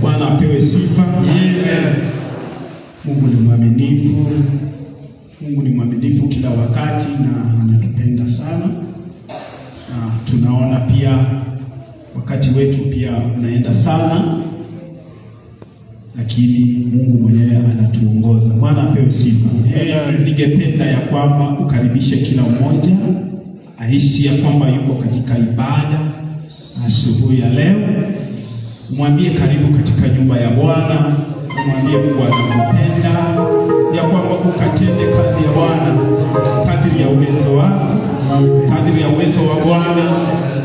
Bwana apewe sifa. Mungu ni mwaminifu. Mungu ni mwaminifu kila wakati na anatupenda sana. Na tunaona pia wakati wetu pia unaenda sana, lakini Mungu mwenyewe anatuongoza. Bwana apewe sifa. Ningependa ya kwamba ukaribishe kila mmoja ahisi ya kwamba yuko katika ibada asubuhi ya leo. Mwambie karibu katika nyumba ya Bwana. Mwambie Mungu anakupenda, ya kwamba ukatende kazi ya Bwana kadiri ya uwezo wako, kadiri ya uwezo wa Bwana,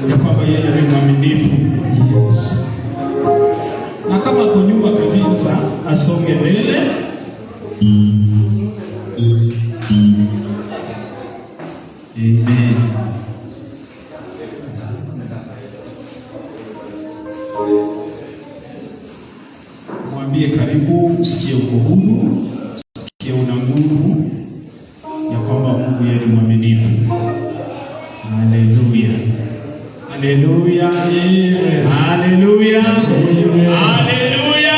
ya kwamba yeye ni mwaminifu. Na kama kwa nyumba kabisa asonge mbele. Amen. Mwambie karibu, usikie uko huru, usikie una nguvu, ya kwamba Mungu yeye ni mwaminifu. Haleluya. Haleluya. Haleluya. Haleluya. Haleluya.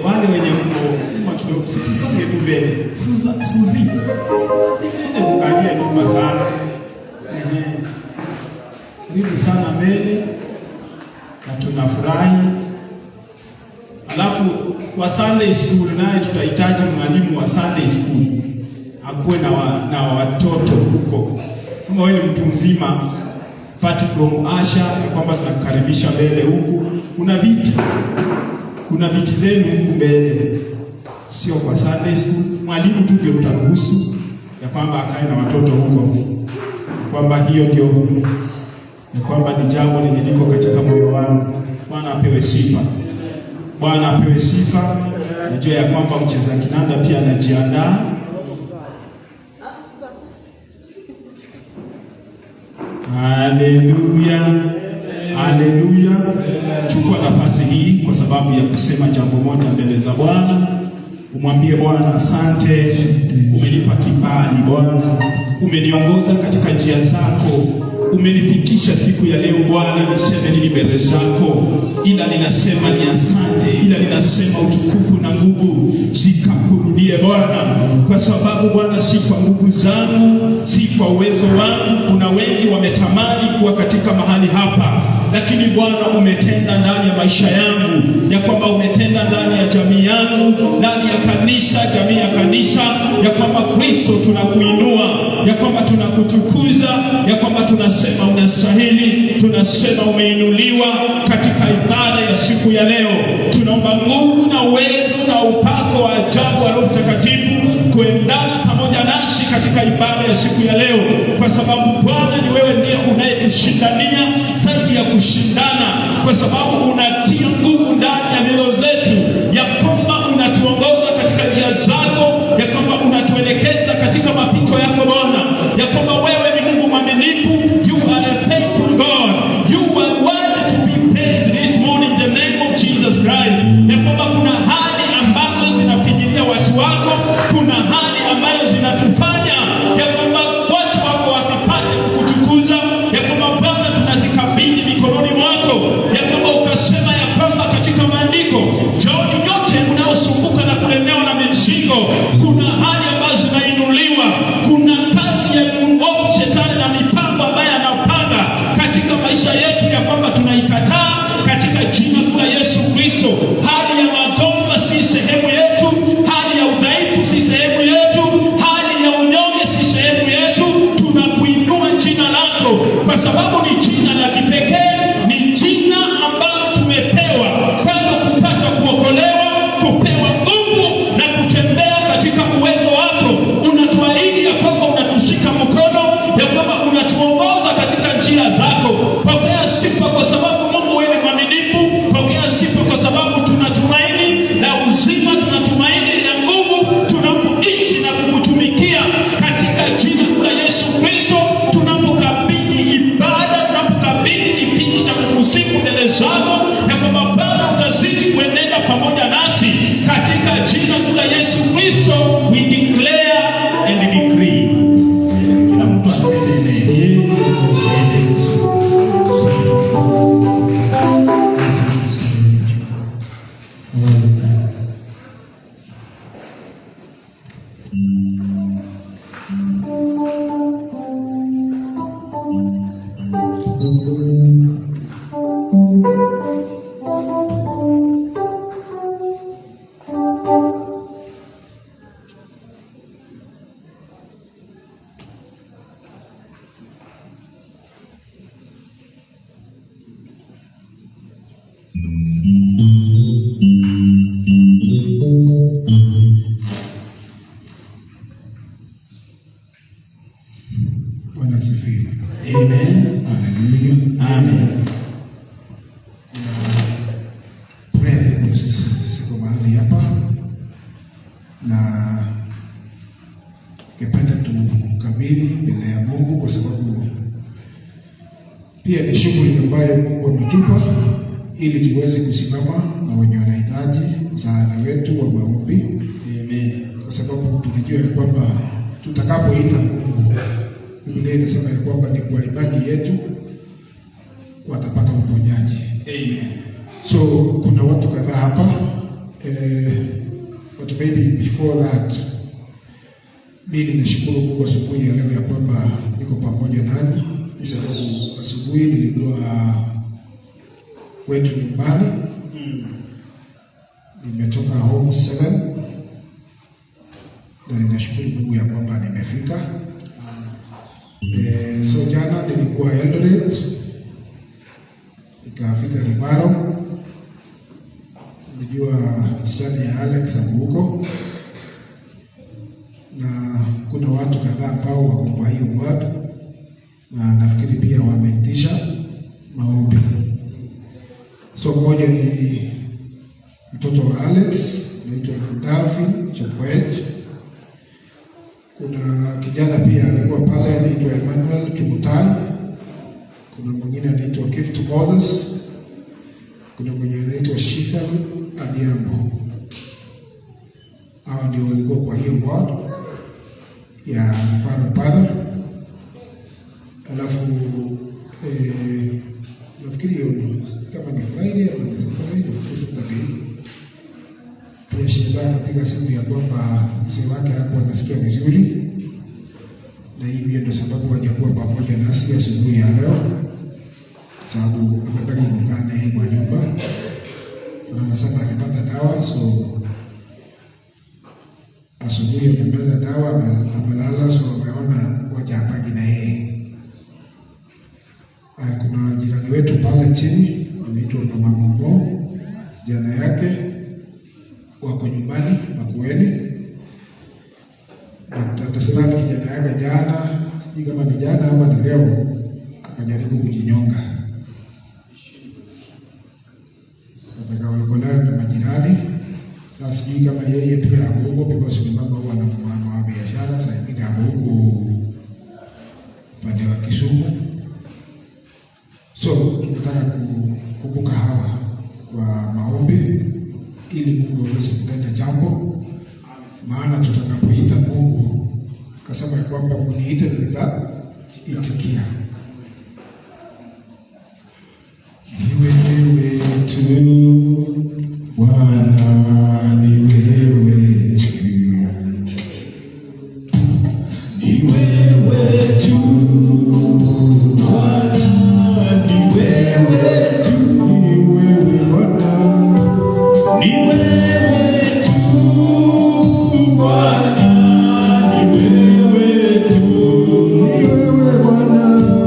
Wale wenye mko kidogo usisonge tu mbele. Suzi. Ndio kukalia nyuma sana. Karibu sana mbele na tunafurahi. Alafu kwa Sunday school naye tutahitaji mwalimu wa Sunday school akuwe na watoto huko. Kama wewe ni mtu mzima, party from Asha, kwamba tunakaribisha mbele huku. Kuna viti zenu huku mbele. Sio kwa Sunday school. Mwalimu tu ndio utaruhusu ya kwamba akae na watoto huko. Kwamba hiyo ndio ni kwamba ni jambo liko katika moyo wangu. Bwana apewe sifa. Bwana apewe sifa. Najua ya kwamba mcheza kinanda pia anajiandaa. Haleluya. Haleluya. Chukua nafasi hii kwa sababu ya kusema jambo moja mbele za Bwana. Umwambie Bwana, asante, umenipa kibali Bwana. Umeniongoza katika njia zako. Umenifikisha siku ya leo Bwana, niseme nini mbele zako? Ila ninasema ni asante, ila ninasema utukufu na nguvu zikakurudie Bwana, kwa sababu Bwana, si kwa nguvu zangu, si kwa uwezo wangu. Kuna wengi wametamani kuwa katika mahali hapa, lakini Bwana umetenda ndani ya maisha yangu, ya kwamba umetenda ndani ya jamii yangu, ndani ya kanisa, jamii ya kanisa, ya kwamba Kristo tunakuinua, ya kwamba tunakutukuza, ya kwamba tunasema unastahili, tunasema umeinuliwa katika ibada ya siku ya leo. Tunaomba nguvu na uwezo na upako wa ajabu wa Roho Mtakatifu kuendana pamoja nasi katika ibada ya siku ya leo, kwa sababu Bwana ni wewe ndiye unayetushindania zaidi ya kushindana, kwa sababu unatia nguvu ndani ya mioyo zetu, ya kwamba unatuongoza katika njia zako, ya kwamba unatuelekeza katika mapito yako Bwana, ya kwamba wewe ni Mungu mwaminifu. You are a faithful God. You are worthy to be praised this morning in the name of Jesus Christ. Ya kwamba kuna hali ambazo zinafinyilia watu wako, kuna hali ambazo zinatufanya ya kwamba watu wako wasipate kukutukuza, ya kwamba Bwana tunazikabidhi mikononi mwako, ya kwamba ukasema ya kwamba katika maandiko, njooni nyote mnaosumbuka na kulemewa na mizigo. Kuna hali ambazo zinainuliwa, kuna kazi ya muovu shetani na mipango ambayo anapanga katika maisha yetu, ya kwamba tunaikataa katika jina la Yesu Kristo. Hali ya magonjwa si sehemu yetu, hali ya udhaifu si sehemu yetu, hali ya unyonge si sehemu yetu. Tunakuinua jina lako, kwa sababu ni jina la kipekee, ni jina ambalo tumepewa kwa kupata kuokolewa, kupewa nguvu na kutembea katika uwezo wako. Unatuahidi ya kwamba unatushika mkono, ya kwamba unatuongoza katika njia zako. Pokea sifa kwa sababu Mungu wewe ni mwaminifu. Pokea sifa kwa sababu tunatumaini na uzima, tunatumaini na nguvu tunapoishi na kukutumikia katika jina la Yesu Kristo. Tunapokabidhi ibada, tunapokabidhi mbele zako, ya kwamba Bwana utazidi kuenenda pamoja nasi katika jina la Yesu Kristo. We declare and decree. Kila mtu aseme Bwana asifiwe. Amen. Hallelujah. Amen. Prayer request siko mahali hapa na ningependa tukabidhi mbele ya Mungu kwa sababu pia ni shughuli ambayo Mungu ametupa ili tuweze kusimama na wenye wanahitaji msaada wetu wa maombi. Amen. Kwa sababu tunajua ya kwamba tutakapoita Mungu, Biblia inasema ya kwamba ni kwa imani yetu watapata uponyaji. Amen. So kuna watu kadhaa hapa but maybe before that, mimi nashukuru Mungu asubuhi ya leo ya kwamba niko pamoja nanyi, kwa sababu asubuhi nilikuwa kwetu nyumbani. Nimetoka home 7 na ninashukuru Mungu ya kwamba nimefika. So jana nilikuwa Eldoret, nikafika Limaro. Unajua msichana ya Alex huko, na kuna watu kadhaa ambao wako kwa hiyo ward, na nafikiri pia wameitisha maombi. So mmoja ni mtoto wa Alex anaitwa Dafi Chepkoech. Kuna kijana pia alikuwa pale anaitwa Emmanuel Kimutai. Kuna mwingine anaitwa Gift Moses. Kuna mwingine anaitwa Shifel Adiambo. Hao ndio walikuwa kwa hiyo ward ya mfano pale. Alafu nafikiri hiyo kama ni Friday ama ni Saturday, pia Sheba akapiga simu ya kwamba mzee wake hapo anasikia vizuri, na hivyo ndio sababu hajakuwa pamoja nasi asubuhi ya leo, sababu amebaki kukaa naye kwa nyumba na anasema alipata dawa. So asubuhi amemeza dawa, amelala. So ameona wacha apage na yeye. Kuna jirani wetu pale chini anaitwa Mama Momo, jana yake wako nyumbani Makueni. Daktari kijana yake jana, sijui kama ni jana ama ni leo, akajaribu kujinyonga. Nataka walikuwa na majirani. Sasa sijui kama yeye pia ako huko, because ni mambo huwa na mwana wa biashara. Sasa ingine hapo huko upande wa Kisumu. So tunataka kukumbuka hawa kwa maombi ili Mungu aweze kutenda jambo, maana tutakapoita Mungu kasema kwamba mniite nitaitikia. Ni wewe tu Bwana, ni wewe tu, ni wewe tu Bwana, ni wewe tu, ni wewe Bwana, ni wewe tu Bwana, ni wewe tu, ni wewe Bwana.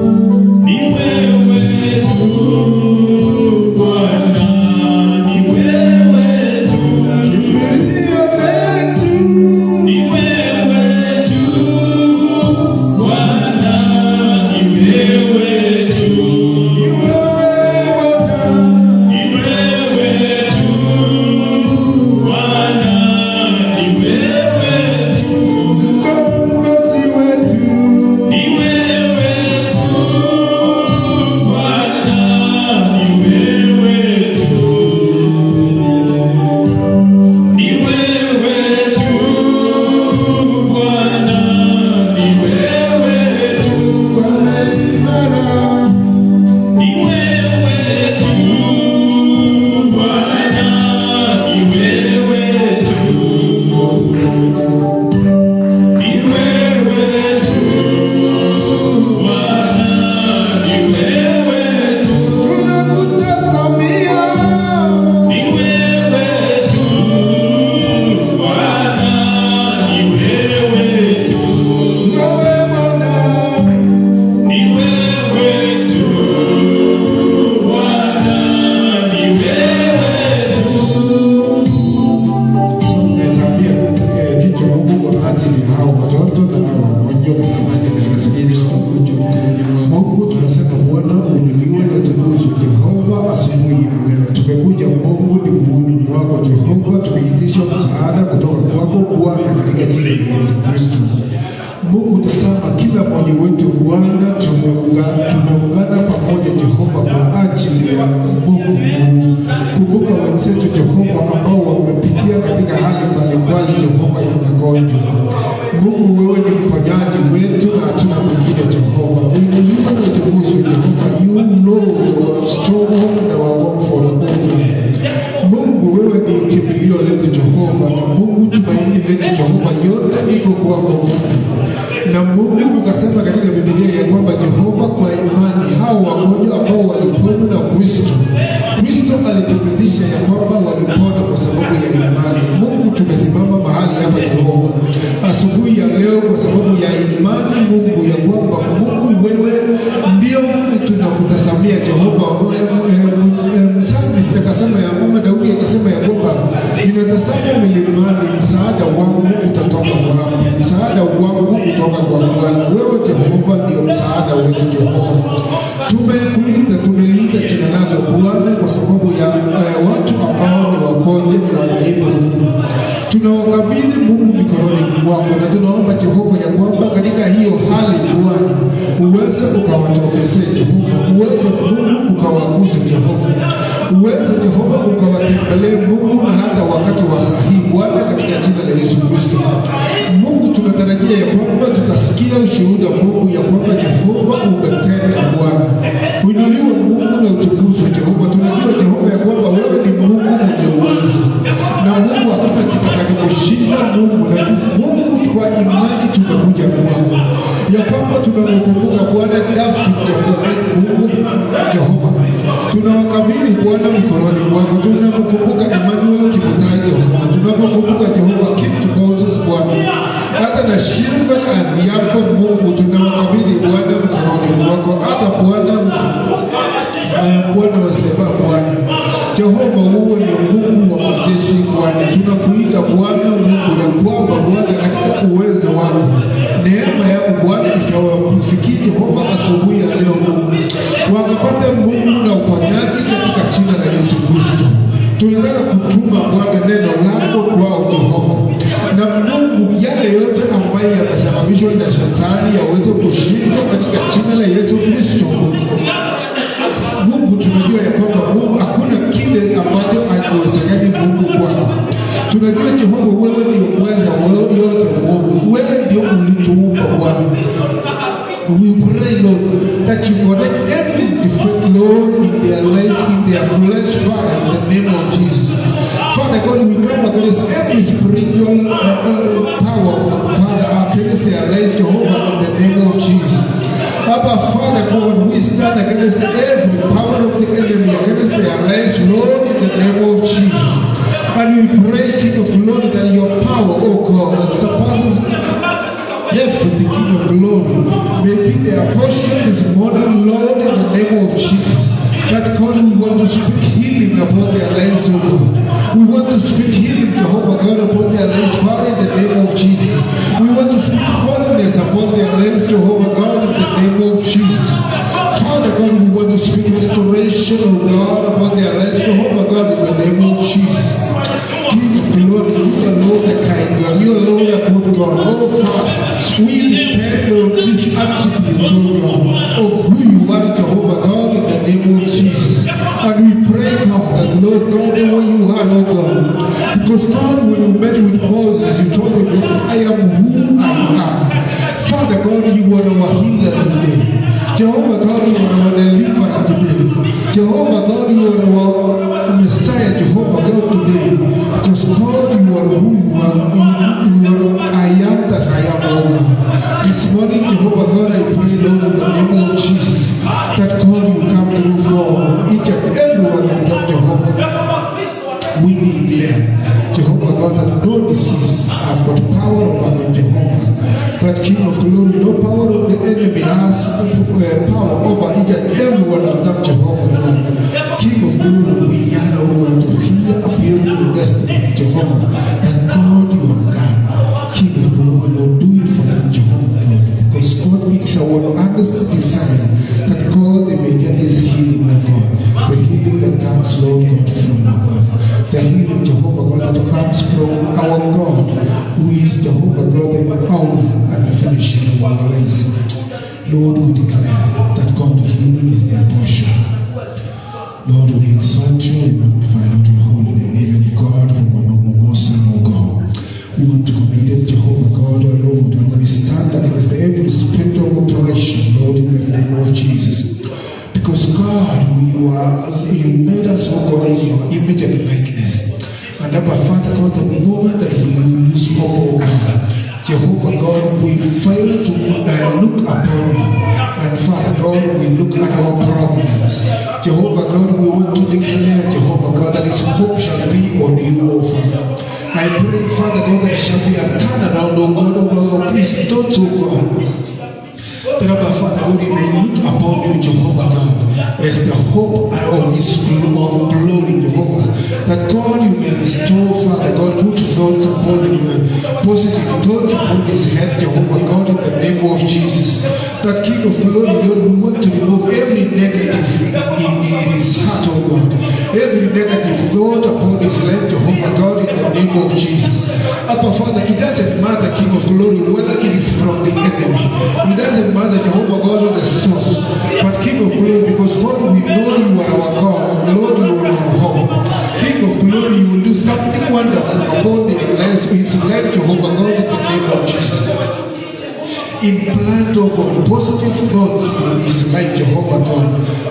utukuzwe Jehova asubuhi ya leo. Tumekuja Mungu miguuni mwako Jehova, tumeitisha msaada kutoka kwako Bwana katika jina la Yesu Kristo. Mungu, tazama kila mmoja wetu Bwana, tumeungana pamoja Jehova kwa ajili ya Mungu. Kumbuka wenzetu Jehova ambao wamepitia katika hali mbalimbali Jehova ya magonjwa. Mungu, wewe ni mponyaji wetu na hatuna mwingine Jehova. Uinuliwe na utukuzwe Jehova. You know our stronghold and our comfort. Mungu, wewe ni kimbilio letu Jehova, na Mungu tumaini letu Jehova, yote iko kwako Mungu. Na Mungu ukasema katika Biblia ya kwamba Jehova, kwa imani hao wagonjwa ambao walipona na Kristo alitupitisha ya kwamba walipona kwa sababu ya imani. Mungu, tumesimama mahali hapa Jehova asubuhi ya leo kwa sababu ya imani Mungu, ya kwamba Mungu wewe ndio tunakutazamia Jehova. Msalmista akasema ya mama Daudi akasema ya kwamba ninatazama milimani, msaada wangu utatoka wapi? Msaada wangu kutoka kwa Bwana. Wewe Jehova ndio msaada wetu Jehova. Tumeliita jina lako Bwana kwa sababu ya watu ambao ni wagonjwa na wadhaifu. Tunawakabidhi Mungu mikononi mwako, na tunaomba Jehova ya kwamba katika hiyo hali Bwana uweze ukawatokezee Jehova, uweze Mungu ukawaguze Jehova, uweze Jehova ukawatembelee Mungu, na hata wakati wa sahihi Bwana, katika jina la Yesu Kristo. Mungu, tunatarajia ya kwamba tutasikia ushuhuda Mungu ya kwamba Jehova umetenda Bwana. Uinuliwe Mungu na utukuzwe Jehova. Tunajua Jehova ya kwamba wewe ni Mungu mwenye uwezo, na Mungu hakuna kitakachokushinda Mungu. Na Mungu, kwa imani tumekuja kwako ya kwamba tunamkumbuka Bwana David Mungu Jehova, tunawakabidhi Bwana mikononi mwako. Tunamkumbuka Emmanuel Kibutai Jehova, tunamkumbuka Jehova Gift Moses Bwana, hata na Shilva yako Mungu, tunawakabidhi Bwana mikononi mwako. Hata Bwana wa Steba Bwana Jehova, wewe ni Mungu wa majeshi Bwana, tunakuita Bwana Mungu ya kwamba Bwana katika uwezo wako, neema yako Bwana ikawafikie Jehova asubuhi ya leo Mungu, wakapata Mungu na uponyaji katika jina la Yesu Kristo. Tunataka kutuma Bwana neno lako kwao Jehova, na Mungu yale yote ambayo yamesababishwa na shetani yaweze kushindwa katika jina la Yesu Kristo. Mungu, tunajua ya kwamba Mungu hakuna kile ambacho hakiwezekani Mungu kwako. Tunajua Jehova wewe ni uweza yote Mungu, wewe ndio ulituumba Bwana. We pray Lord that you correct every defect Lord in their lives, in their flesh, Father, in the name of Jesus. Father God, we come against every spiritual power, Father, against their lives, Jehovah, in the name of Jesus. Abba, Father God, we stand against every power of the enemy against their lives, Lord, in the name of Jesus. And we pray, King of Glory, that your power, oh God, that surpasses everything, King of Glory, may be their portion this morning, Lord, in the name of Jesus. That God, we want to speak healing upon their lives, oh God. We want to speak healing, Jehovah God, upon their lives, Father, in the name of Jesus. We want to speak holiness upon their lives, Jehovah God, in the name of Jesus. Father God, we want to speak restoration, oh God, upon their lives, Jehovah God, in the name of Jesus. King of Glory, you alone the kind God, you alone the good God. Oh Father, we depend on this attribute, oh God, of who you are, Jehovah God, in the name of Jesus. And we pray, God, that Lord, know the way you are, oh God. Because God, when you met with Moses, you told him that I am who I am. Father God, you are our healer today. Jehovah God, you are our deliverer today. Jehovah God, you are our Messiah, Jehovah God, today. Because God, you are who you are. You are I am that I am, oh God. This morning, Jehovah God, I pray, Lord, in the name of Jesus, that God, you come through for each and every one of them, Jehovah. We declare, Jehovah God, that no disease have got power over them, Jehovah. But King of Glory, no power of the enemy has power over each and every one of them, Jehovah God. King of Glory, we yearn over to hear a beautiful destiny, Jehovah, that God, you have done. King of Glory, Lord, do it for them, Jehovah God. Because God, it's our earnest desire that God, they may get his healing, oh God. The healing that comes, Lord God, from above. The healing, Jehovah God, that comes from our God, who is Jehovah God, the owner and finisher of our lives. Lord, we declare that God, healing is their portion. Lord, we exalt you and magnify Lord your holy name, even God, from our son, O God. We want to commit Jehovah God, our Lord, and we stand against every spirit of operation, Lord, in the name of Jesus. Because God, you made us, O God, in your image and likeness. And our Father God, the moment that we lose hope, O God, Jehovah God, we fail to look upon you. And Father God, we look at our problems. Jehovah God, we want to declare, Jehovah God, that His hope shall be on you, O Father. I pray, Father God, that it shall be a turnaround, O God, of our peace, thoughts, O God. That our Father God, we may look upon you, Jehovah God, as the hope of His glory, Jehovah. That God, you may restore, Father God, good thoughts upon him, positive thoughts upon his head, Jehovah God, in the name of Jesus. That King of glory, Lord, we want to remove every negative in his heart, oh God. Every negative thought upon his life, Jehovah God, in the name of Jesus. Our Father, it doesn't matter, King of glory, whether it is from the enemy. It doesn't matter, Jehovah God, the source. But King of glory, because God, we know you are our God. Lord, you are our hope. King of glory, you will do something wonderful upon his life, Jehovah God, in the name of Jesus. Implant, oh God, positive thoughts in his life, Jehovah God.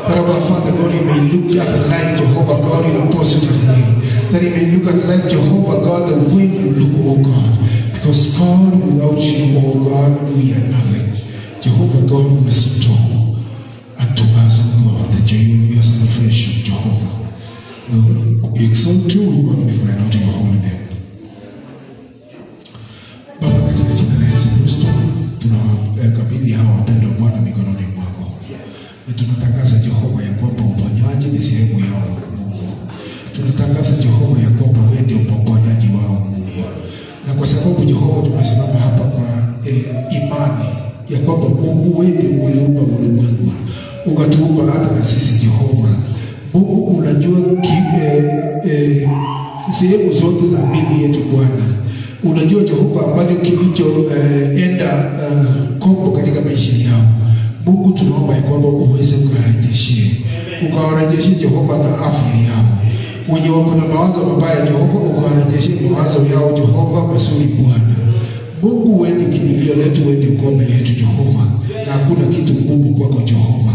That our Father God, he may look at life, Jehovah God, in a positive way. That he may look at life, Jehovah God, the way you look, oh God. Because God, without you, oh God, we are nothing. Jehovah God, restore unto us, oh God, the joy of your salvation, Jehovah. Lord, we exalt you, we magnify out your holy name. Baba, katika jina la Yesu Kristo, tunawakabidhi hawa wapendwa Bwana mikononi mwako. Na tunatangaza Jehova ya kwamba uponyaji ni sehemu yao Mungu. Tunatangaza Jehova ya kwamba wewe ndio mponyaji wao Mungu. Na kwa sababu Jehova tumesimama hapa kwa imani ya kwamba Mungu wewe ndio uliumba ulimwengu. Ukatuumba hata na sisi Jehova. Mungu unajua sehemu zote za mili yetu Bwana. Unajua Jehova ambacho kilichoenda kombo katika maisha yao. Mungu tunaomba ya kwamba uweze ukawarejeshie Jehova na afya yao. Wenye wako na mawazo mabaya Jehova, ukawarejeshie mawazo yao Jehova mazuri Bwana. Mungu wewe ni kimbilio letu, wewe ni ngome yetu Jehova. Na hakuna kitu ngumu kwako Jehova.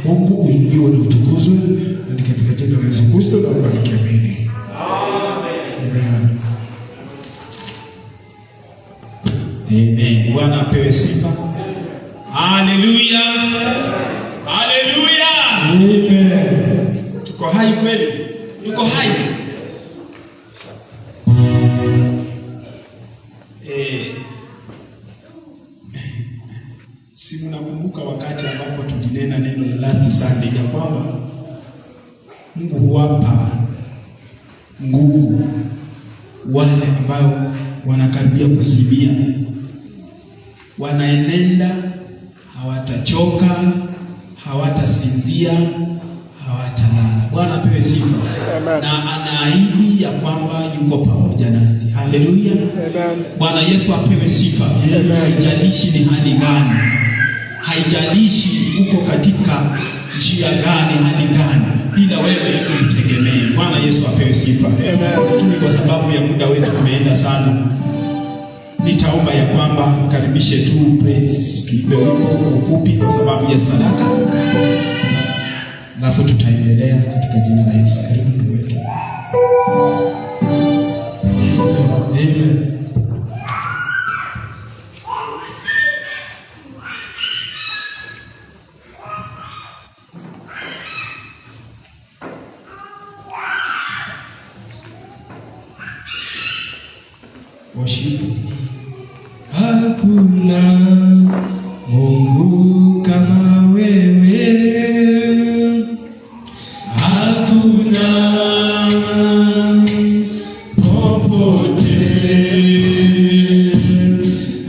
Mungu uinuliwe na utukuzwe, na katika jina la Yesu Kristo naomba nikiamini. Amen. Amen. Bwana apewe sifa. Haleluya. Haleluya. Amen. Tuko hai kweli? Tuko hai. Si mnakumbuka wakati ambapo tulinena neno la last Sunday ya kwamba Mungu huwapa nguvu wale ambao wanakaribia kuzimia. Wanaenenda, hawatachoka, hawatasinzia, hawatalala. Bwana apewe sifa. Na anaahidi ya kwamba yuko pamoja nasi. Haleluya. Bwana Yesu apewe sifa. Haijalishi ni hali gani, haijalishi uko katika njia gani, hali gani, ila wewe umtegemee. Bwana Yesu apewe sifa. Lakini kwa sababu ya muda wetu umeenda sana, nitaomba ya kwamba karibishe tu praise tuipe wimbo kwa ufupi kwa sababu ya sadaka. Alafu tutaendelea katika jina la Yesu. Karibu wetu. Amen. Worship. Hakuna Mungu kama wewe, hakuna popote,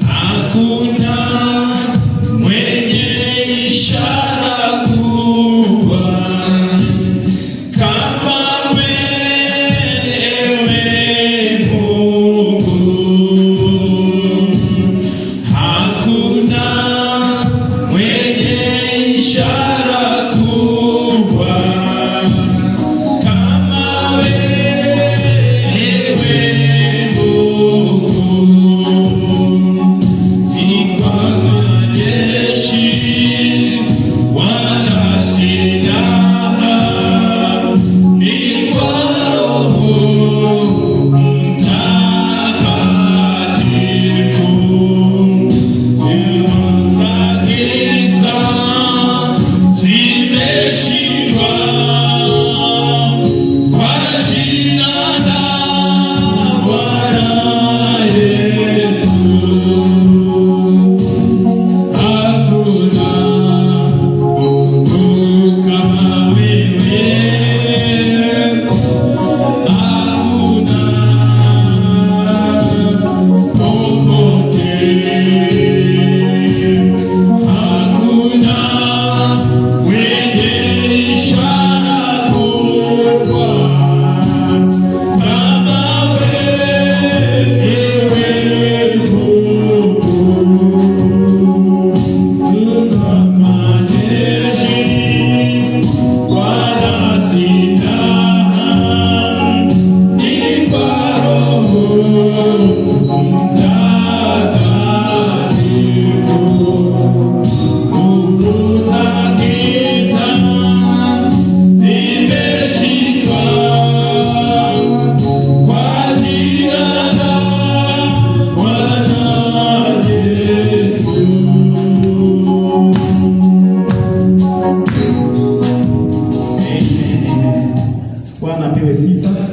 hakuna mwenye ishara kubwa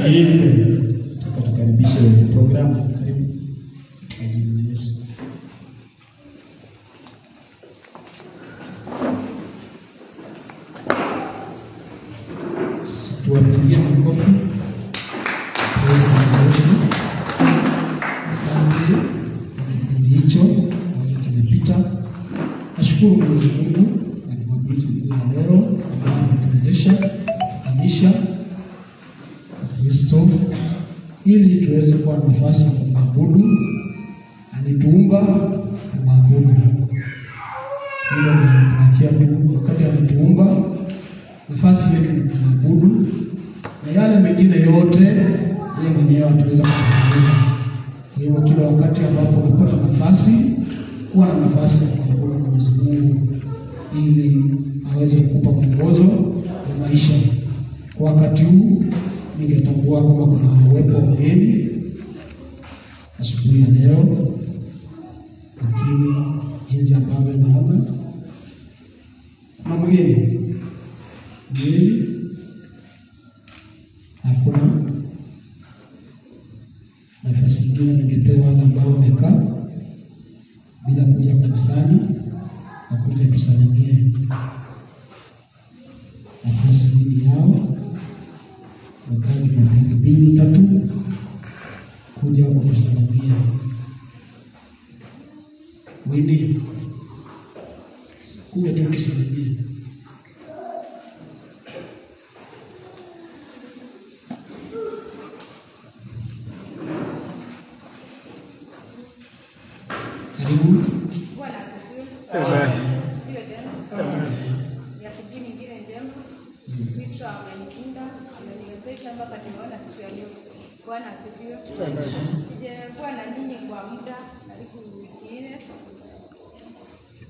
Tukaribishe programu. Karibu. Yesu. Tuwapigie makofi. Asante kwa hicho kimepita. Nashukuru Mwenyezi Mungu na leo ambaye ametuwezesha kufanisha Kristo ili tuweze kuwa na nafasi ya kumwabudu. Alituumba kumwabudu. Hilo ndio Mungu wakati alituumba, nafasi yetu ni kumwabudu, na yale mengine yote yeye mwenyewe ataweza kufanya. Kwa hiyo kila wakati ambapo unapata nafasi, kuwa na nafasi ya kumwabudu Mwenyezi Mungu ili aweze kukupa mwongozo wa maisha. Kwa wakati huu ningetambua kwamba kuna uwepo wa mgeni asubuhi ya leo, lakini jinsi ambavyo naona na mgeni hakuna nafasi nyingine. Ningepewa wale ambao wamekaa bila kuja kanisani na kuja tusalimie. Nafasi hii yao wakati kwa mbili tatu kuja kutusalimia. Wini kuja tu kusalimia. Karibu. Bwana asifiwe. Amen. Asifiwe tena. Amen. Ya siku nyingine njema. Kristo amenikinga, ameniwezesha mpaka tumeona siku ya leo. Bwana asifiwe. Amen. Sijakuwa na nyinyi kwa muda karibu wiki nne.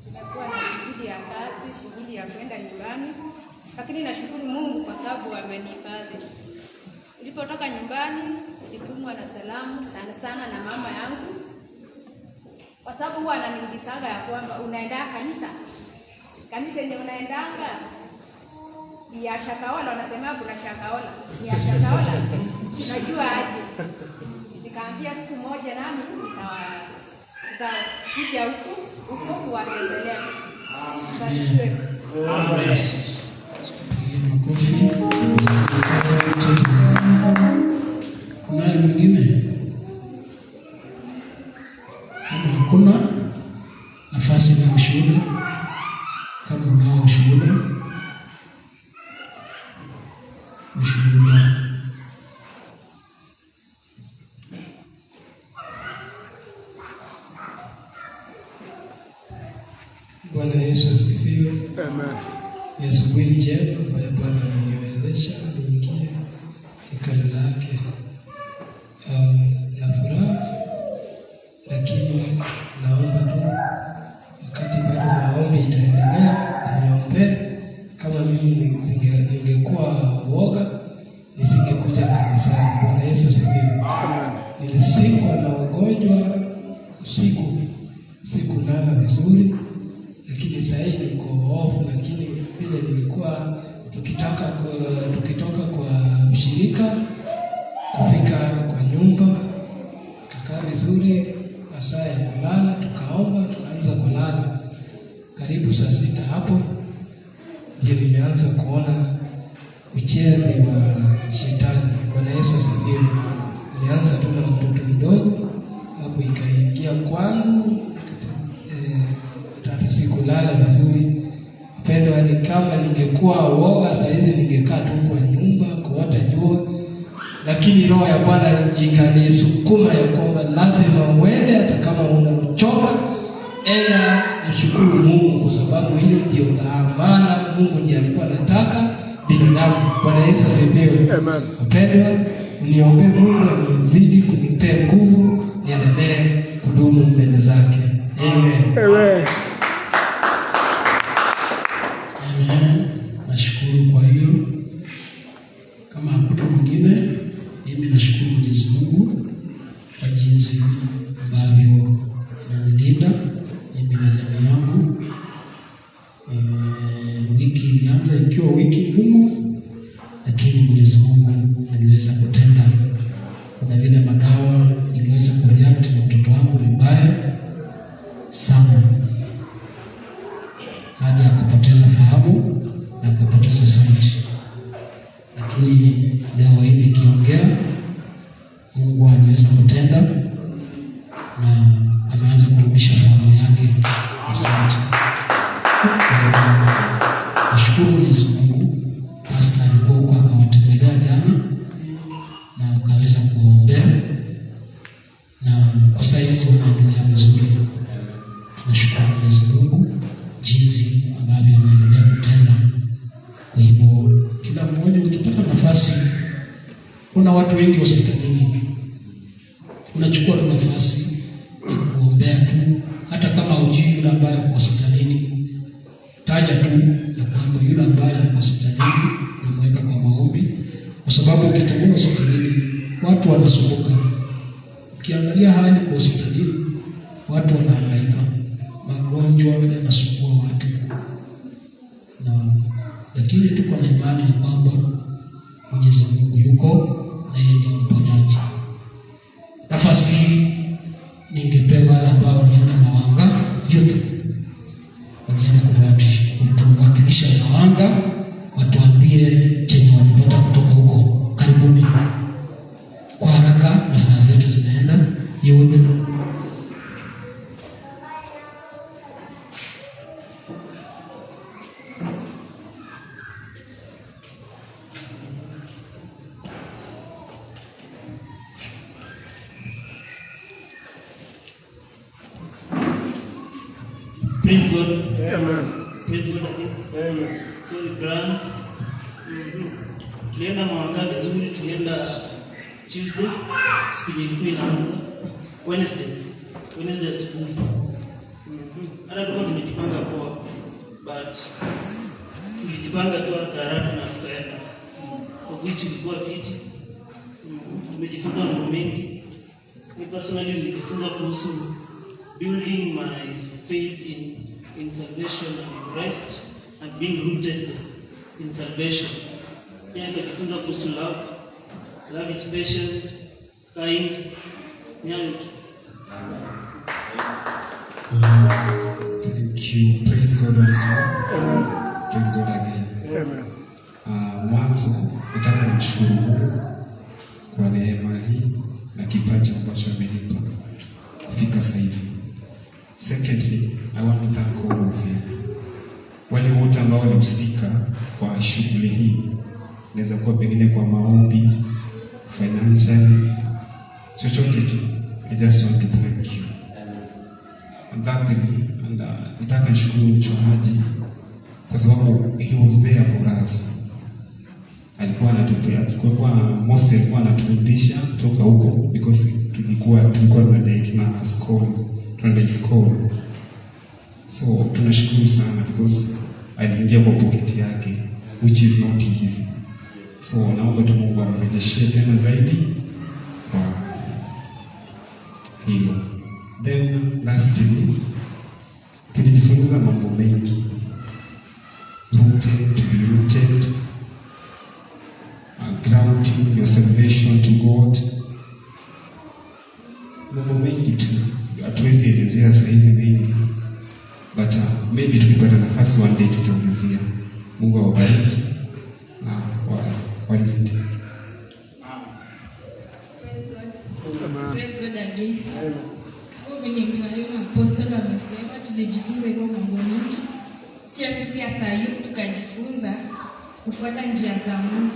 Nimekuwa na shughuli ya kazi, shughuli ya kwenda nyumbani. Lakini nashukuru Mungu kwa sababu amenihifadhi. Nilipotoka nyumbani, nilitumwa na salamu sana sana na mama yangu. Kwa sababu huwa ananiulizaga ya kwamba unaenda kanisa yenye unaendanga ni ya Shakahola, wanasema kuna Shakahola. Ni ya Shakahola. Unajua aje? Nikaambia siku moja nami nitakuja huko kuwatembelea. Barikiwe. Amen. Kuna mwingine? Hakuna nafasi ya ushuhuda. Kama unao ushuhuda, Bwana Yesu asifiwe. Amen. Yesu ni njema ambaye Bwana ameniwezesha niingie hekalu lake. Na furaha, lakini naomba tu wakati bado maombi itaendelea niombee. Kama mimi ningekuwa woga nisingekuja kanisani. Bwana Yesu asifiwe. Nilisikwa na ugonjwa sikulala vizuri, lakini sasa hivi niko hofu. Lakini vile nilikuwa tukitoka kwa mshirika kufika kwa nyumba, tukakaa vizuri, masaa ya kulala tukaomba, tukaanza kulala. Karibu saa 6 hapo ndio nimeanza kuona uchezi wa shetani. Bwana Yesu asifiwe. Nilianza tu na mtoto mdogo, hapo ikaingia kwangu, tatu sikulala vizuri. Pendwa, ni kama ningekuwa woga saa hizi ningekaa tu kwa nyumba kuota jua, lakini roho ya Bwana ikanisukuma ya kwamba lazima uende, hata kama unachoka, enda mshukuru Mungu, kwa sababu hilo ndio dhamana Mungu ndiye alikuwa anataka binadamu. Bwana Yesu asifiwe. Amen. Pendwa, niombe Mungu anizidi kunipea nguvu niendelee kudumu mbele zake. Amen. Amen. Amen. Nashukuru kwa hiyo. Kama hakuna mwingine, mimi nashukuru Mwenyezi Mungu kwa jinsi ambavyo ananilinda mimi na jamii yangu. Wiki ilianza ikiwa wiki ngumu, lakini Mwenyezi Mungu niliweza kutenda. Kuna vile madawa iliweza kureact na mtoto wangu vibaya sana, hadi akapoteza fahamu na akapoteza sauti. Lakini leo hii nikiongea, Mungu aliweza kutenda na ameanza kurudisha fahamu yake. Asante. Nashukuru Mwenyezi Mungu. Pastor alikuwa huko akawatembelea jana na akaweza kuombea, na kwa saizi wanaendelea vizuri. Tunashukuru Mwenyezi Mungu jinsi ambavyo anaendelea kutenda. Kwa hivyo kila mmoja ukipata nafasi, kuna watu wengi hospitalini, unachukua tu nafasi ya kuombea tu, hata kama hujui yule ambaye yuko hospitalini, taja tu ya kwamba yule ambaye yuko hospitalini unamweka kwa maombi, kwa sababu ukitembea hospitalini watu wanasumbuka. Ukiangalia hali kwa hospitalini, watu wanahangaika, magonjwa yanasumbua watu, lakini tuko na imani ya kwamba Mwenyezi Mungu yuko na yeye ni mponyaji. Nafasi ningepewa wale ambao wanaenda Mawanga youth, wanaenda kutuwakilisha Mawanga, watuambie chenye walipata kutoka huko. Karibuni kwa haraka, na saa zetu zinaenda. Youth, praise God. Amen. Praise God again. Amen. So grand. Tulienda Mawanga vizuri, tulienda Tuesday, siku ilikuwa inaanza Wednesday asubuhi. Hata tulikuwa tumejipanga poa, but tulijipanga tu haraka na tukaenda. Kwa which ilikuwa fiti. Tumejifunza mambo mengi. Mimi personally nilijifunza kuhusu building my faith in salvation and in Christ and being rooted in salvation. Pia nilijifunza kuhusu love. Love is patient, kind, and thank you. Praise God once more. Praise God again. Amen. Mwanzo nataka nimshukuru Mungu kwa neema hii na kipaji ambacho amenipa kufika saizi. Secondly, I want to thank all of you. Wale wote ambao walihusika kwa shughuli hii, inaweza kuwa pengine kwa maombi, financially, chochote tu. I just want to thank you. And thirdly, nataka nishukuru mchungaji kwa sababu he was there for us. Alikuwa anaturudisha kutoka huko because tulikuwa tuna score. So tunashukuru sana because aliingia kwa pocket yake, which is not easy. So naomba tu Mungu amrejeshie tena zaidi kwa hilo. Then lastly, tulijifunza mambo mengi. Rooted, to be rooted, grounding your salvation to God. Mambo mengi tu, hatuwezi elezea saizi mengi, but maybe tukipata nafasi one day tutaulizia. Mungu awabariki na walinde. Praise God again. Kwenye mkayona apostol amesema tulijifunza hivyo mambo mengi. Pia sisi hasa hiyo tukajifunza kufuata njia za Mungu.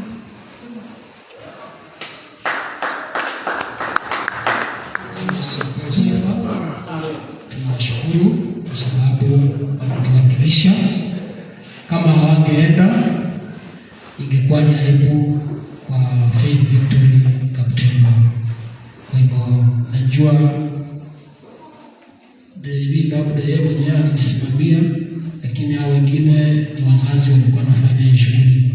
Tunashukuru kwa sababu wanatuwakilisha. Kama hawangeenda ingekuwa ni aibu kwa Faith Victory Kaptema. Kwa hivyo najua labda yeye mwenyewe alijisimamia, lakini hao wengine ni wazazi walikuwa wanafanya hiyo shughuli.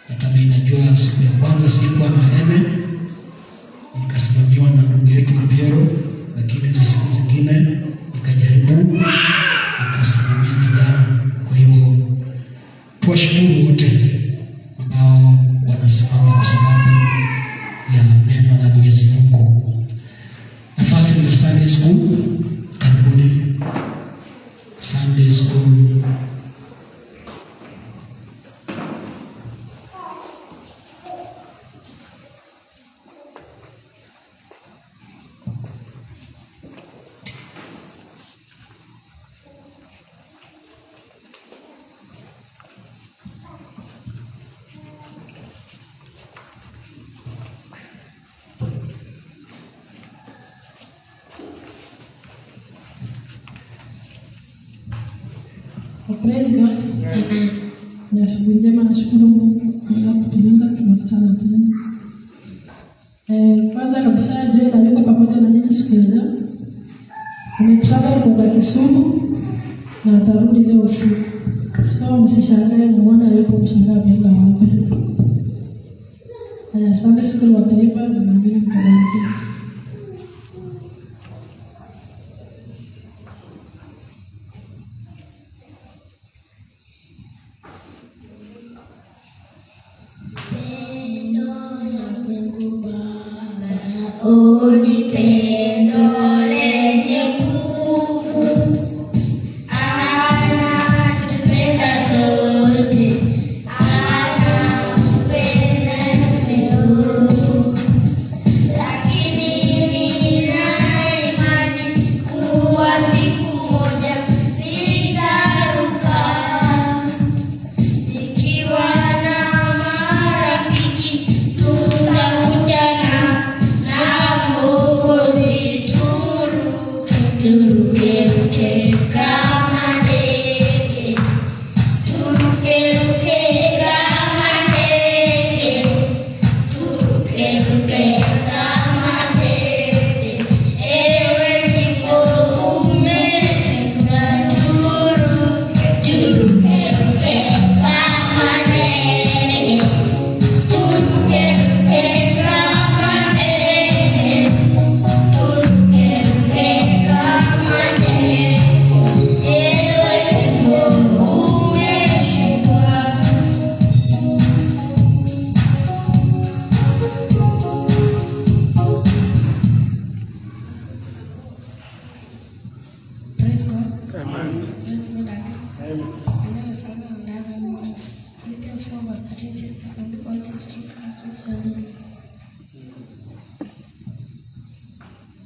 Hata mimi najua siku ya kwanza sikuwa na heme, nikasimamiwa na ndugu yetu Mbiero, lakini hizo siku zingine nikajaribu nikasimamia vijana. Kwa hivyo tuwashukuru wote ambao wamesimama kwa sababu ya neno la Mwenyezi Mungu. Nafasi ni Sunday school. Karibuni Sunday school. Praise God. Amen. Ni asubuhi njema, nashukuru Mungu kwa kutulinda, tunakutana tena. Kwanza kabisa Joel yuko pamoja na nyinyi siku ya leo. Ametravel kwenda Kisumu na atarudi leo usiku. So msishangae muone yupo mshangaa bila wapi. Sunday school wataimba na naamini mtabarikiwa.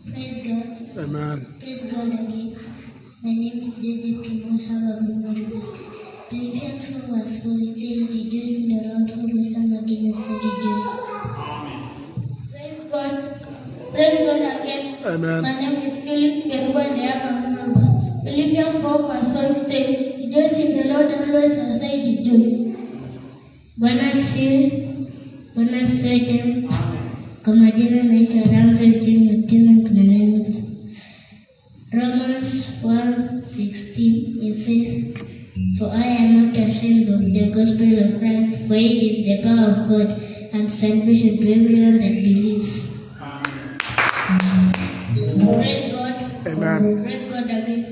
Praise God. Amen. Praise God again. My name is David Kimon. Have a memory verse. Philippians 4 verse 4, it says, rejoice in the Lord, always, and again I say rejoice. Praise God. Praise God again. Amen. My name is Kelly Keruba and I have a memory verse. Philippians 4 verse 5 says, rejoice in the Lord, always, and I say rejoice. Bwana asifiwe tena. Kwa majina naitwa Ramsey Jim Mtime Mknanemu. Romans 1:16 it says, for I am not ashamed of the gospel of Christ, for it is the power of God and salvation to everyone that believes. Praise God. Amen. Praise God again.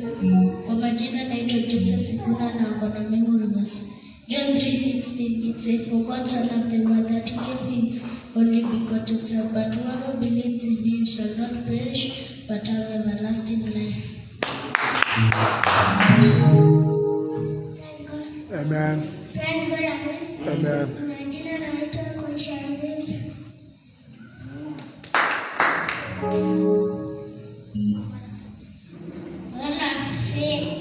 Kwa majina naitwa Joseph Sikuna na ako na memory verse. John 3:16 it says, for God so loved the world that he gave his only begotten Son, but whoever believes in him shall not perish, but have everlasting life. Praise God. Amen. Praise God again. Amen. Majina naitwa Kuchangeni. Wala asifiwe.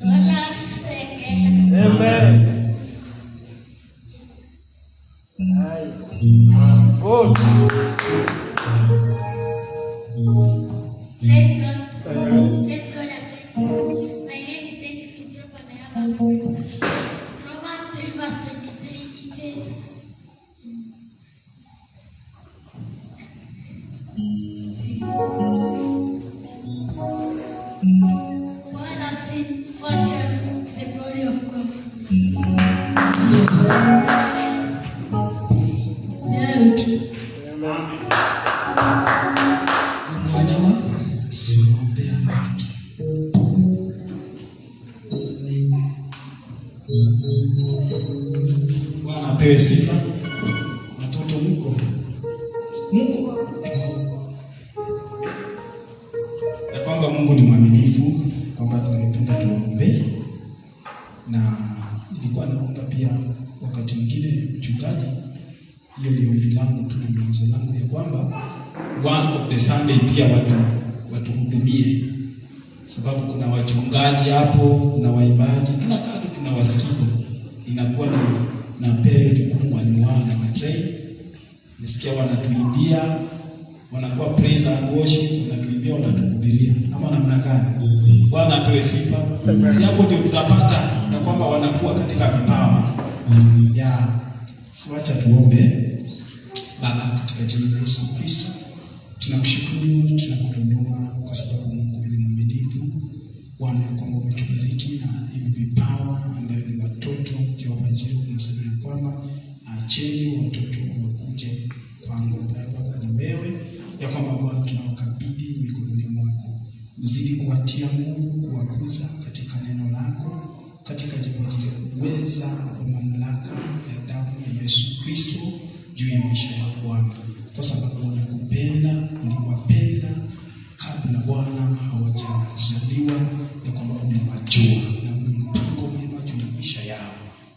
Wala asifiwe tena. Amen. Oh. Praise God. Praise God again. My name is Dennis Kiprop and I have a Romans 3 verse 23. It says, for all have sinned, fall short the glory of God. Yeah. Amen. Bwana apewe sifa. Watoto mko ya kwamba Mungu ni mwaminifu, kwamba tunapenda tuombe, na nilikuwa naomba pia wakati mwingine mchungaji, hiyo ndio ombi langu tu, ndio wazo langu, ya kwamba one of the Sunday pia watuhudumie, sababu kuna wachungaji hapo, kuna waimbaji, kila kitu tunawasikiza, inakuwa ni napea jukumu mwalimu wao na matrain. Nisikia wanatuimbia, wanakuwa praise and worship, wanatuimbia, wanatuhubiria, ama namna gani? Bwana apewe sifa. Si hapo ndio tutapata na kwamba wanakuwa katika vipawa. Ya siwacha tuombe. Baba, katika jina la Yesu Kristo, tunakushukuru, tunakuinua kwa sababu Mungu ni mwaminifu. Bwana, kwamba umetubariki na hivi vipawa ambavyo ni watoto. Jehova Jireh, unasema kwamba acheni watoto wakuje kwangu. Baba, ni wewe ya kwamba Bwana tunawakabidhi mikononi mwako. Uzidi kuwatia Mungu, kuwakuza katika neno lako, katika Jehova Jireh, uweza wa mamlaka ya damu ya Yesu Kristo juu ya maisha ya Bwana, kwa sababu wanakupenda, uliwapenda kabla Bwana hawajazaliwa, ya kwamba unawajua na una mpango mwema juu ya maisha yao,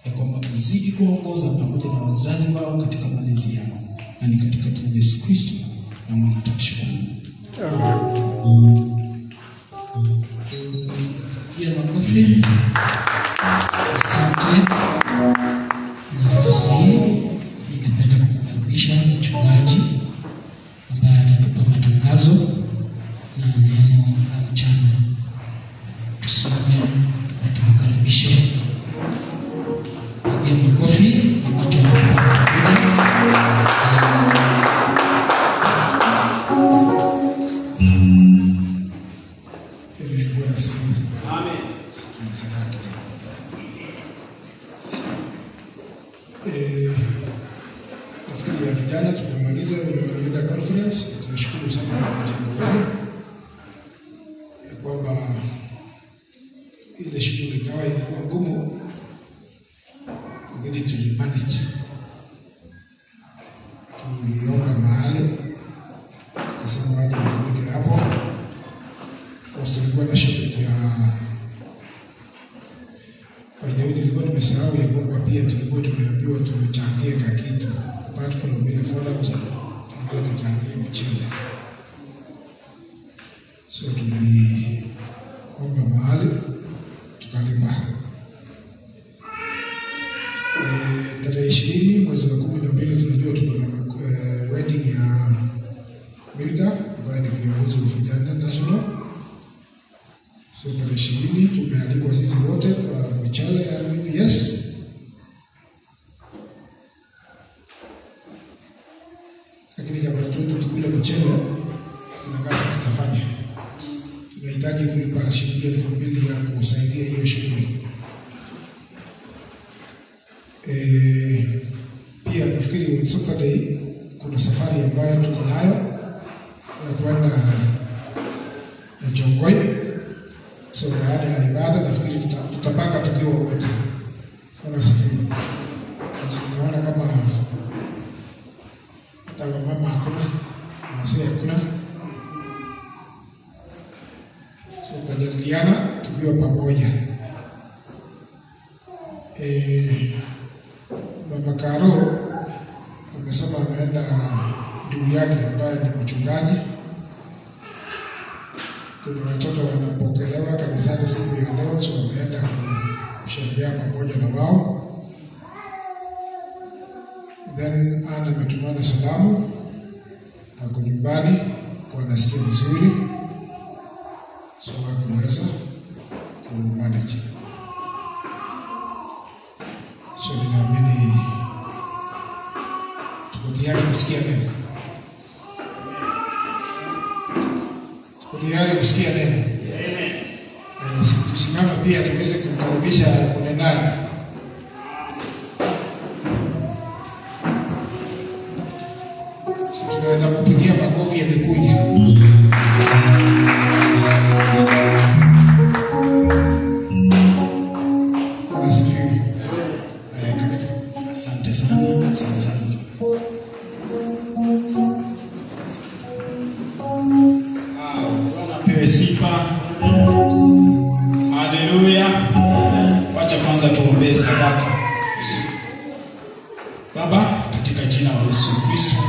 ya kwamba uzidi kuongoza pamoja na wazazi wao katika malezi yao, na ni katika jina la Yesu Kristo na Mungu atakushukuru. Ya makofi. Asante. Nafasi ningependa kukaribisha mchungaji ambaye atatupa matangazo na neno la mchana. Tusome na tumkaribishe. Ya makofi. Nafikiri ya vijana tumemaliza walienda conference. Tunashukuru sana kwa jambo hili, ya kwamba ile shughuli ingawa ilikuwa ngumu, lakini tulimanage. Tuliomba mahali tukasema waje wafunike hapo, kwa sababu tulikuwa na shida ya nilikuwa nimesahau ya kwamba pia tulikuwa tumeambiwa tuchangie kitu apart from ile further, tulikuwa tuchangie mchele. So tuliomba mahali tukalipa. Tarehe 20 mwezi wa 12 tunajua tuko na wedding ya Milka ambaye ni kiongozi wa vijana national. So tarehe 20 tumealikwa sisi wote kwa michele ya VPS. Lakini kabla tukule mchele, kuna kazi tutafanya. Tunahitaji kulipa shilingi 2,000 ya kusaidia hiyo shughuli. Pia nafikiri Saturday kuna safari ambayo tuko nayo ya kwenda na Jongoi. So baada ya ibada nafikiri tutapanga tukiwa wote. Kwa sababu tunaona kama hata mama hakuna, mzee hakuna. So tutajadiliana tukiwa pamoja. Mama Karo amesema ameenda ndugu yake ambaye ni mchungaji. Kuna watoto wanapokelewa kanisani siku ya leo, so wameenda kusherehekea pamoja na wao. Then Ana ametumana salamu, ako nyumbani kwa nasikia vizuri, so hakuweza kumanage. So ninaamini tuko tayari kusikia neno. Tayari kusikia neno. Tusimame pia tuweze kumkaribisha mnenaji. Tunaweza kupigia makofi ya mikuja. Asifiwe. sana, asante sana. Bwana apewe sifa. Haleluya. Wacha kwanza tuombee sadaka. Baba, katika jina la Yesu Kristo,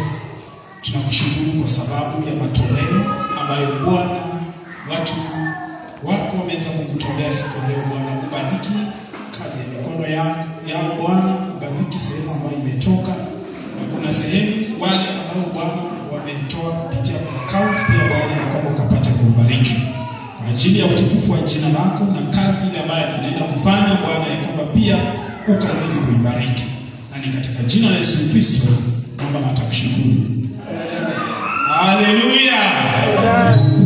tunakushukuru kwa sababu ya matoleo ambayo Bwana watu wako wameweza kukutolea siku leo. Bwana, ubariki kazi ya mikono yao Bwana, ubariki sehemu ambayo imetoka, na kuna sehemu wale ambao Bwana wametoa kupitia account pia Bwana, kwamba ukapata kubariki kwa ajili ya utukufu wa jina lako, na kazi ile ambayo tunaenda kufanya Bwana, ya kwamba pia ukazidi kuibariki. Na ni katika jina la Yesu Kristo naomba na takushukuru. Haleluya.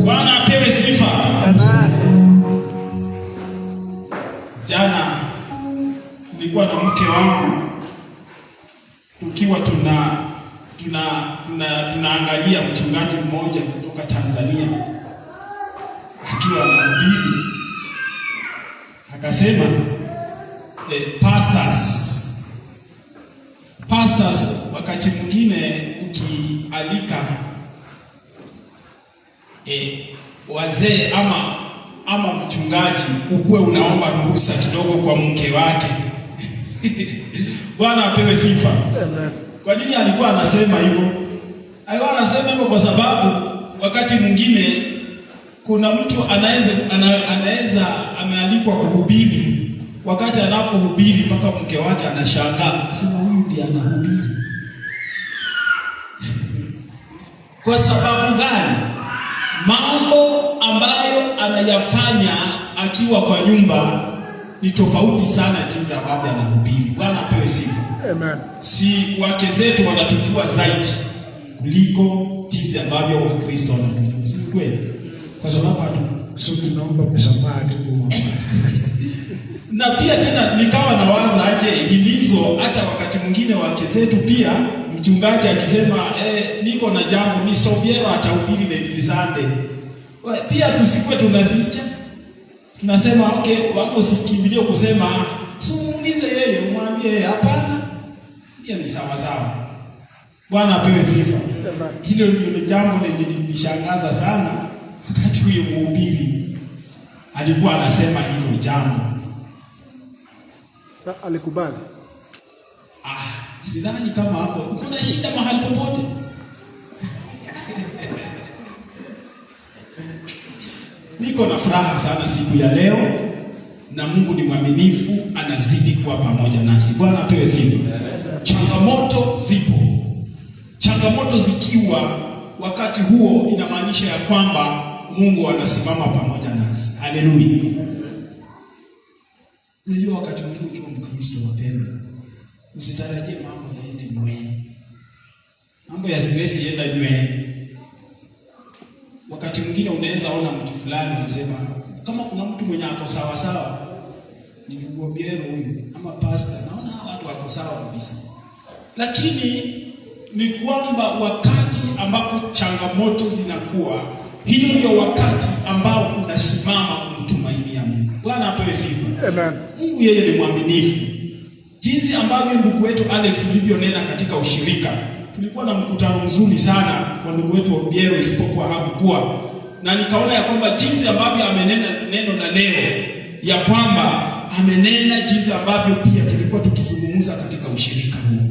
Bwana apewe sifa. Jana nilikuwa na mke wangu tukiwa tunaangalia mchungaji mmoja kutoka Tanzania akiwa anahubiri, akasema pastors wakati mwingine ukialika wazee ama mchungaji, ukuwe unaomba ruhusa kidogo kwa mke wake. Bwana apewe sifa. Amen. Kwa nini alikuwa anasema hivyo? Alikuwa anasema hivyo kwa sababu wakati mwingine kuna mtu anaweza amealikwa kuhubiri, wakati anapohubiri mpaka mke wake anashangaa, anasema huyu ndiye anahubiri. Kwa sababu gani? Mambo ambayo anayafanya akiwa kwa nyumba ni tofauti sana jinsi ambavyo anahubiri. Bwana apewe sifa. Amen. Si wake zetu wanatujua zaidi kuliko jinsi ambavyo Wakristo wanatujua. Si kweli? Kwa sababu tunaomba msamaha tu. Na pia tena nikawa nawaza aje himizo, hata wakati mwingine wake zetu pia, mchungaji akisema niko na jambo, Mr. Obiero atahubiri next Sunday, pia tusikwe tunaficha, tunasema okay, wako sikimbilio kusema muulize yeye, umwambie hapana, pia ni sawa sawa. Bwana apewe sifa. Hilo ndio jambo lenye lilishangaza sana wakati huyo mhubiri alikuwa anasema hilo jambo. Sasa alikubali. Sidhani kama hapo kuna shida mahali popote. Niko na furaha sana siku ya leo, na Mungu ni mwaminifu, anazidi kuwa pamoja nasi. Bwana apewe sifa. Changamoto zipo. Changamoto zikiwa wakati huo, inamaanisha ya kwamba Mungu anasimama pamoja nasi. Haleluya. Unajua wakati mwingine ukiwa Mkristo wapendwa, usitarajie mambo yaende mwenyewe. Mambo yasiwezi yenda mwenyewe. Wakati mwingine unaweza ona mtu fulani unasema kama kuna mtu mwenye ako sawa sawa, ni Obiero huyu ama pastor, naona watu wako sawa kabisa. Lakini ni kwamba wakati ambapo changamoto zinakuwa, hiyo ndio wakati ambao unasimama kumtumainia Mungu. Bwana apewe sifa. Amen. Mungu yeye ni mwaminifu. Jinsi ambavyo ndugu wetu Alex ulivyonena katika ushirika, tulikuwa na mkutano mzuri sana kwa ndugu wetu Obiero, isipokuwa hakukuwa, na nikaona ya kwamba jinsi ambavyo amenena neno la leo, ya kwamba amenena jinsi ambavyo pia tulikuwa tukizungumza katika ushirika huu.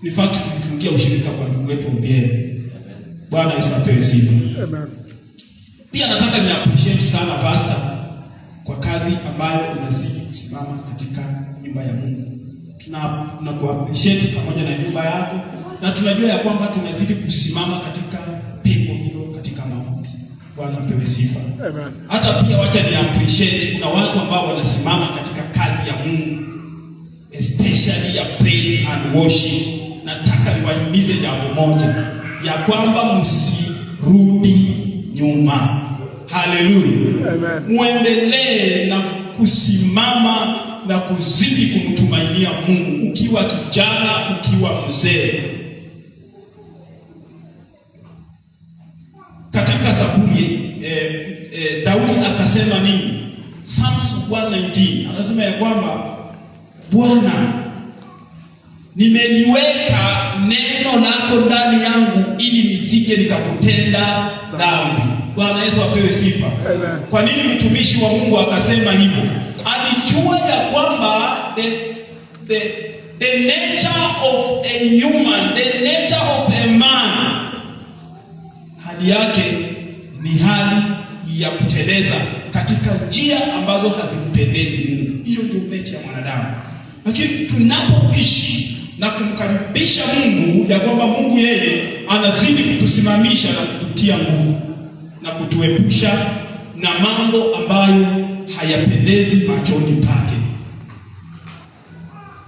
In fact tulifungia ushirika kwa ndugu wetu Obiero. Bwana apewe sifa. Amen. Pia nataka ni appreciate sana pastor kwa kazi ambayo unazidi kusimama katika nyumba ya Mungu. Tunakuappreciate pamoja na nyumba yako, na tunajua ya kwamba tunazidi kusimama katika pepo hilo katika maombi. Bwana apewe sifa. Amen. Hata pia wacha ni appreciate, kuna watu ambao wanasimama katika kazi ya Mungu, especially ya praise and worship. Nataka niwahimize jambo moja, ya kwamba msirudi nyuma. Haleluya. Amen. Muendelee na kusimama na kuzidi kumtumainia Mungu, ukiwa kijana, ukiwa mzee. Katika Zaburi Daudi akasema nini? Psalms 119 anasema ya kwamba Bwana nimeliweka neno lako ndani yangu ili nisije nikakutenda dhambi. Bwana Yesu apewe sifa. Amen. Kwa nini mtumishi wa Mungu akasema hivyo? Alijua ya kwamba the nature of a human, the nature of a man, hali yake ni hali ya kuteleza katika njia ambazo hazimpendezi Mungu. Hiyo ndio nature ya mwanadamu. Lakini tunapoishi na kumkaribisha Mungu, ya kwamba Mungu yeye anazidi kutusimamisha na kututia nguvu na kutuepusha na mambo ambayo hayapendezi machoni pake.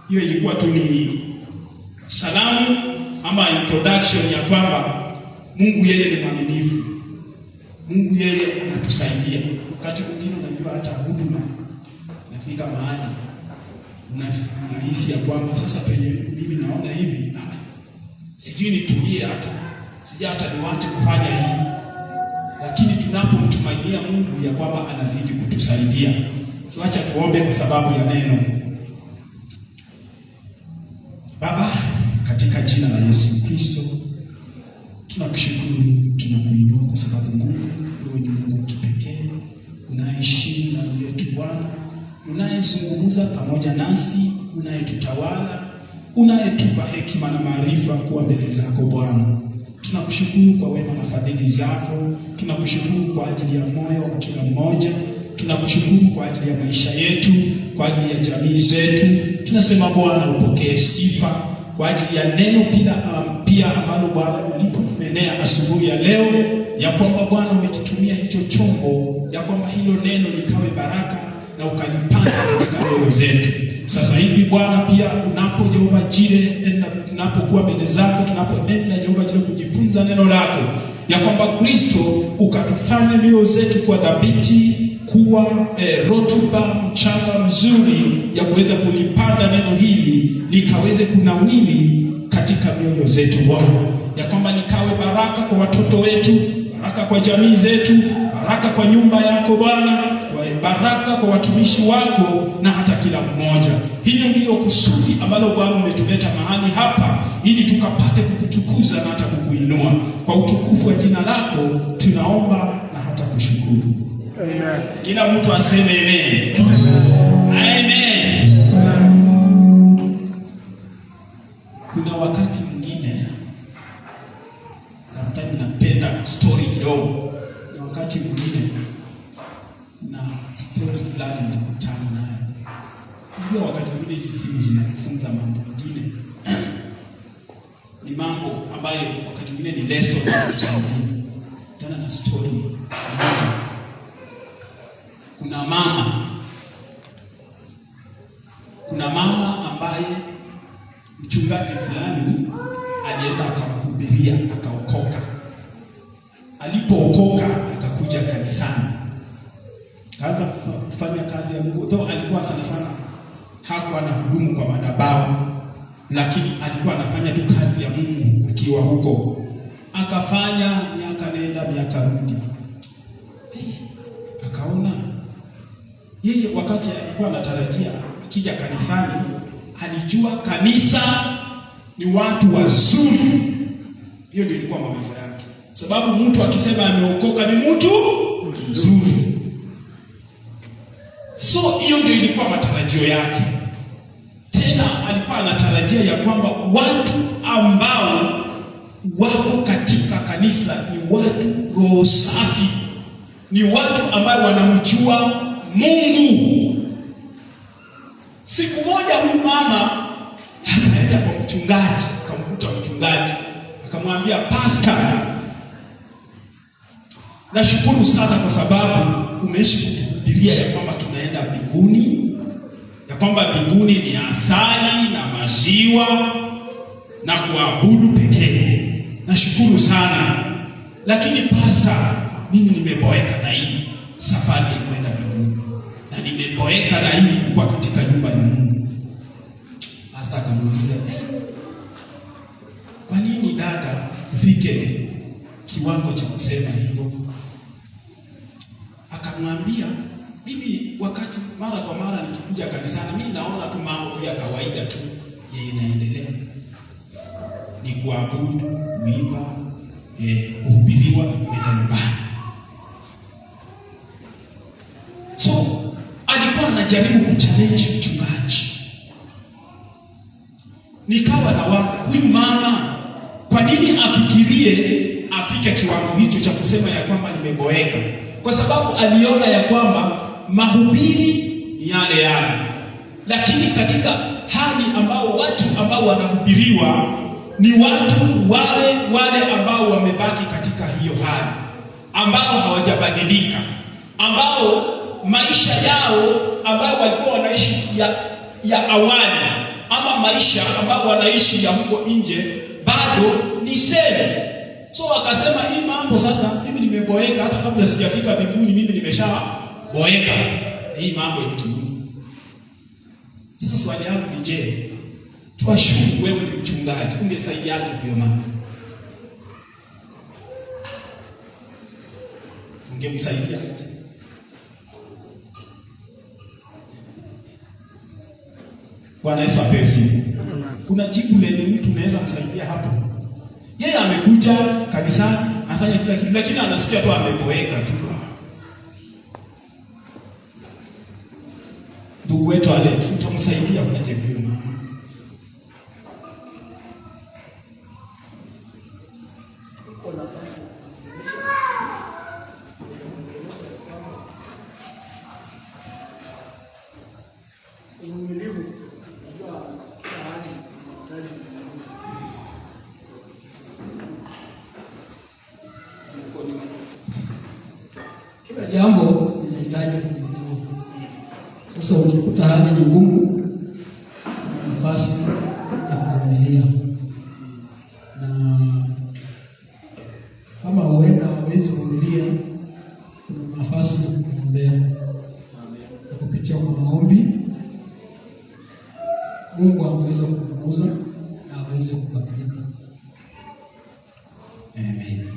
Hiyo ilikuwa tu ni salamu ama introduction ya kwamba Mungu yeye ni mwaminifu. Mungu yeye anatusaidia. Wakati mwingine unajua hata huduma nafika mahali unahisi ya kwamba sasa penye mimi naona hivi, sijui nitulie hata niwache kufanya hii. Lakini tunapomtumainia Mungu ya kwamba anazidi kutusaidia. So acha tuombe kwa sababu ya neno. Baba, katika jina la Yesu Kristo, tunakushukuru, tunakuinua kwa sababu Mungu wewe ni Mungu kipekee, unayeishi ndani yetu Bwana, unayezungumza pamoja nasi, unayetutawala, unayetupa hekima na maarifa kuwa mbele zako Bwana. Tunakushukuru kwa wema na fadhili zako. Tunakushukuru kwa ajili ya moyo wa kila mmoja. Tunakushukuru kwa ajili ya maisha yetu, kwa ajili ya jamii zetu. Tunasema Bwana upokee sifa kwa ajili ya neno pia ambalo Bwana ulipotunenea asubuhi ya leo, ya kwamba Bwana umekitumia hicho chombo, ya kwamba hilo neno likawe baraka na ukalipanda katika roho zetu. Sasa hivi Bwana pia Jehova Jireh, tunapokuwa mbele zako, tunapoenda Jehova Jireh kujifunza neno lako, ya kwamba Kristo ukatufanya mioyo zetu kwa dhabiti, kuwa rotuba, mchanga mzuri ya kuweza kulipanda neno hili likaweze kunawiri katika mioyo zetu Bwana, ya kwamba likawe baraka kwa watoto wetu, baraka kwa jamii zetu, baraka kwa nyumba yako Bwana, baraka kwa watumishi wako na hata kila mmoja. Hilo ndilo kusudi ambalo Bwana umetuleta mahali hapa, ili tukapate kukutukuza na hata kukuinua. Kwa utukufu wa jina lako tunaomba na hata kushukuru. Amen. Kila mtu aseme amen. Amen. Kuna wakati mwingine sometimes napenda story kidogo. Kuna wakati mwingine na story fulani nilikutana nayo. Unajua wakati mwingine hizi simu zinafunza mambo mengine. Ni mambo ambayo wakati mwingine ni lesson ya kusaidia. Tena na story. Kuna mama ambaye mchungaji fulani alienda akamhubiria, akaokoka. Alipookoka akakuja kanisani, kaanza kufanya kazi ya Mungu. Though alikuwa sana hakuwa na hudumu kwa madhabahu, lakini alikuwa anafanya tu kazi ya Mungu akiwa huko. Akafanya miaka nenda miaka rudi. Akaona yeye wakati alikuwa anatarajia akija kanisani, alijua kanisa ni watu wazuri. Hiyo ndio ilikuwa mawazo yake, sababu mtu akisema ameokoka ni mtu mzuri. So hiyo ndio ilikuwa matarajio yake. Tena alikuwa anatarajia ya kwamba watu ambao wako katika kanisa ni watu roho safi, ni watu ambao wanamjua Mungu. Siku moja huyu mama akaenda kwa mchungaji, akamkuta mchungaji, akamwambia, pastor, nashukuru sana kwa sababu umeishi kutuhubiria ya kwamba tunaenda mbinguni, ya kwamba mbinguni ni asali na maziwa na kuabudu pekee. Nashukuru sana. Lakini pastor, mimi nimeboeka na hii safari ya kwenda mbinguni, na nimeboeka na hii kuwa katika nyumba ya Mungu. Pastor akamuuliza, kwa nini dada ufike kiwango cha kusema hivyo? Akamwambia, mimi wakati mara kwa mara nikikuja kanisani, mimi naona tu mambo ya kawaida tu inaendelea ni kuabudu, kuimba, kuhubiriwa, kwenda nyumbani. So alikuwa anajaribu kuchallenge mchungaji. Nikawa nawaza, huyu mama kwa nini afikirie afike kiwango hicho cha kusema ya kwamba nimeboeka? Kwa sababu aliona ya kwamba mahubiri ni yale yale, lakini katika hali ambao watu ambao wanahubiriwa ni watu wale ambao wamebaki katika hiyo hali, ambao hawajabadilika, ambao maisha yao ambao walikuwa wanaishi ya awali, ama maisha ambao wanaishi ya huko nje bado ni seme. So akasema hii mambo sasa, mimi nimeboeka, hata kabla sijafika mbinguni mimi nimeshaboeka. Hii mambo ya kimwili. Sasa swali yangu ni je, tuashuku wewe ni mchungaji, ungesaidiaje huyo mama? Ungemsaidiaje? Bwana Yesu apesi. Kuna jibu lenye mtu unaweza msaidia hapo. Yeye amekuja kanisani, anafanya kila kitu, lakini anasikia tu ameboeka tu. Ndugu wetu Alex, utamsaidia unaje huyo mama? Kila jambo linahitaji uvumilivu. Sasa ukikuta hali ni ngumu, nafasi ya kuvumilia, na kama huenda hawezi kuvumilia, kuna nafasi ya kuombea kupitia kwa maombi. Mungu anaweza kupunguza na aweze kubadilika. Amen.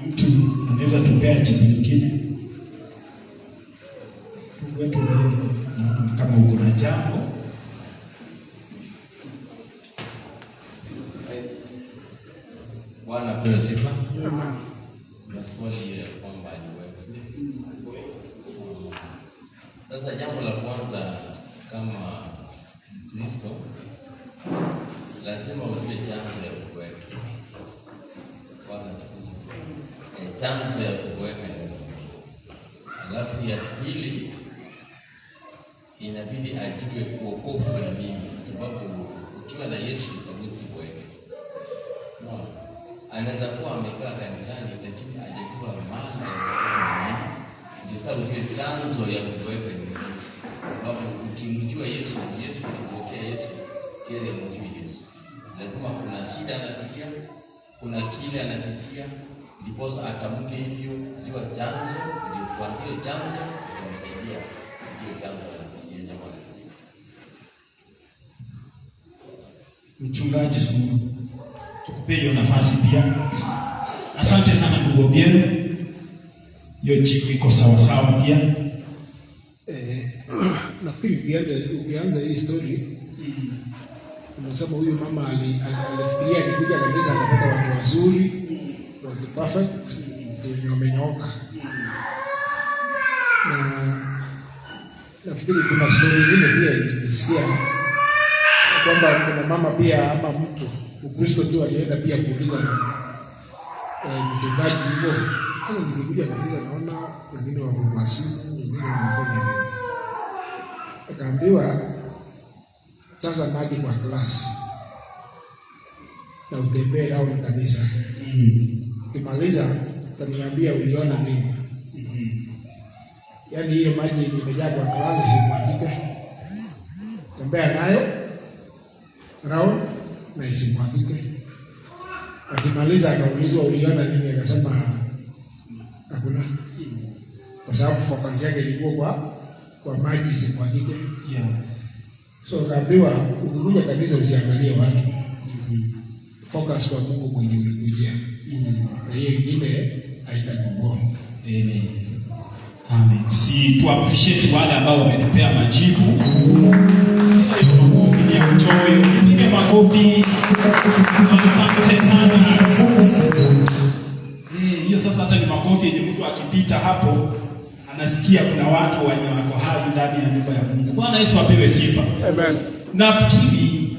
Mtu anaweza tupea jibu lingine? Mungu wetu kama uko na jambo. Bwana pewe sifa. Na swali ile kwamba aliweka. Sasa jambo la kwanza kama Kristo lazima ujue chanzo ya kuweka. Bwana chanzo ya kuweka. Alafu ya pili inabidi ajue kuokofu ni nini, kwa sababu ukiwa na Yesu hauwezi kuweka. No. Anaweza kuwa amekaa kanisani lakini hajajua maana ya nini. Ndio sababu ujue chanzo ya kuweka ni nini. Sababu ukimjua Yesu, ukipokea Yesu, kile mjue Yesu. Lazima kuna shida anapitia, kuna kile anapitia, ndiposa atamke hivyo, jua chanzo, ndio kwa hiyo chanzo kumsaidia hiyo chanzo ya jamaa. Mchungaji Sumu, tukupe hiyo nafasi pia. Asante sana ndugu Obiero. Hiyo jibu iko sawa sawa pia. Nafikiri ukianza hii story unasema huyu mama alifikiria alikuja kanisa akapata watu wazuri, watu perfect, ndio wamenyoka. Na nafikiri kuna story nyingine pia ilisikia kwamba kuna mama pia ama mtu Ukristo tu alienda pia kuuliza mchungaji hivyo, kama nikikuja kanisa naona wengine wako kwa simu, wengine wanafanya nini. Akaambiwa sasa maji kwa klasi na utembee au kanisa. Ukimaliza utaniambia uliona nini. Yaani hiyo maji imejaa kwa klasi, simwandike. Tembea nayo round na isimwandike. Akimaliza akaulizwa uliona nini, akasema hakuna. Kwa sababu focus yake ilikuwa kwa maji, isimwandike. So kaambiwa ukikuja kanisa usiangalie watu. Focus kwa Mungu mwenye ulikuja. Na hiyo ingine haitakuboa. Amen. Amen. Si tu appreciate wale ambao wametupea majibu. Ni utoe makofi. Asante sana. Hiyo sasa hata ni makofi yenye mtu akipita hapo anasikia kuna watu wenye wako hai ndani ya nyumba ya Mungu. Bwana Yesu apewe sifa. Amen. Nafikiri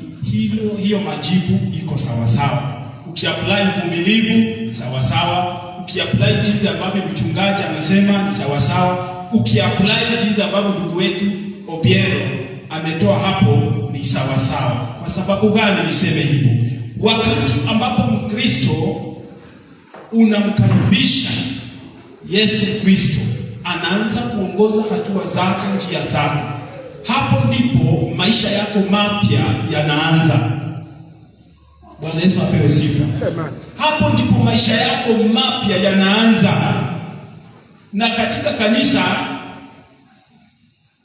hiyo majibu iko sawa sawa. Ukiapply uvumilivu ni sawa sawa. Ukiapply jinsi ambavyo mchungaji amesema ni sawa sawa. Ukiapply jinsi ambavyo ndugu wetu Obiero ametoa hapo ni sawa sawa. Kwa sababu gani niseme hivyo? Wakati ambapo Mkristo unamkaribisha Yesu Kristo, anaanza kuongoza hatua zako, njia zako. Hapo ndipo maisha yako mapya yanaanza. Bwana Yesu apewe sifa. Hapo ndipo maisha yako mapya yanaanza. Na katika kanisa,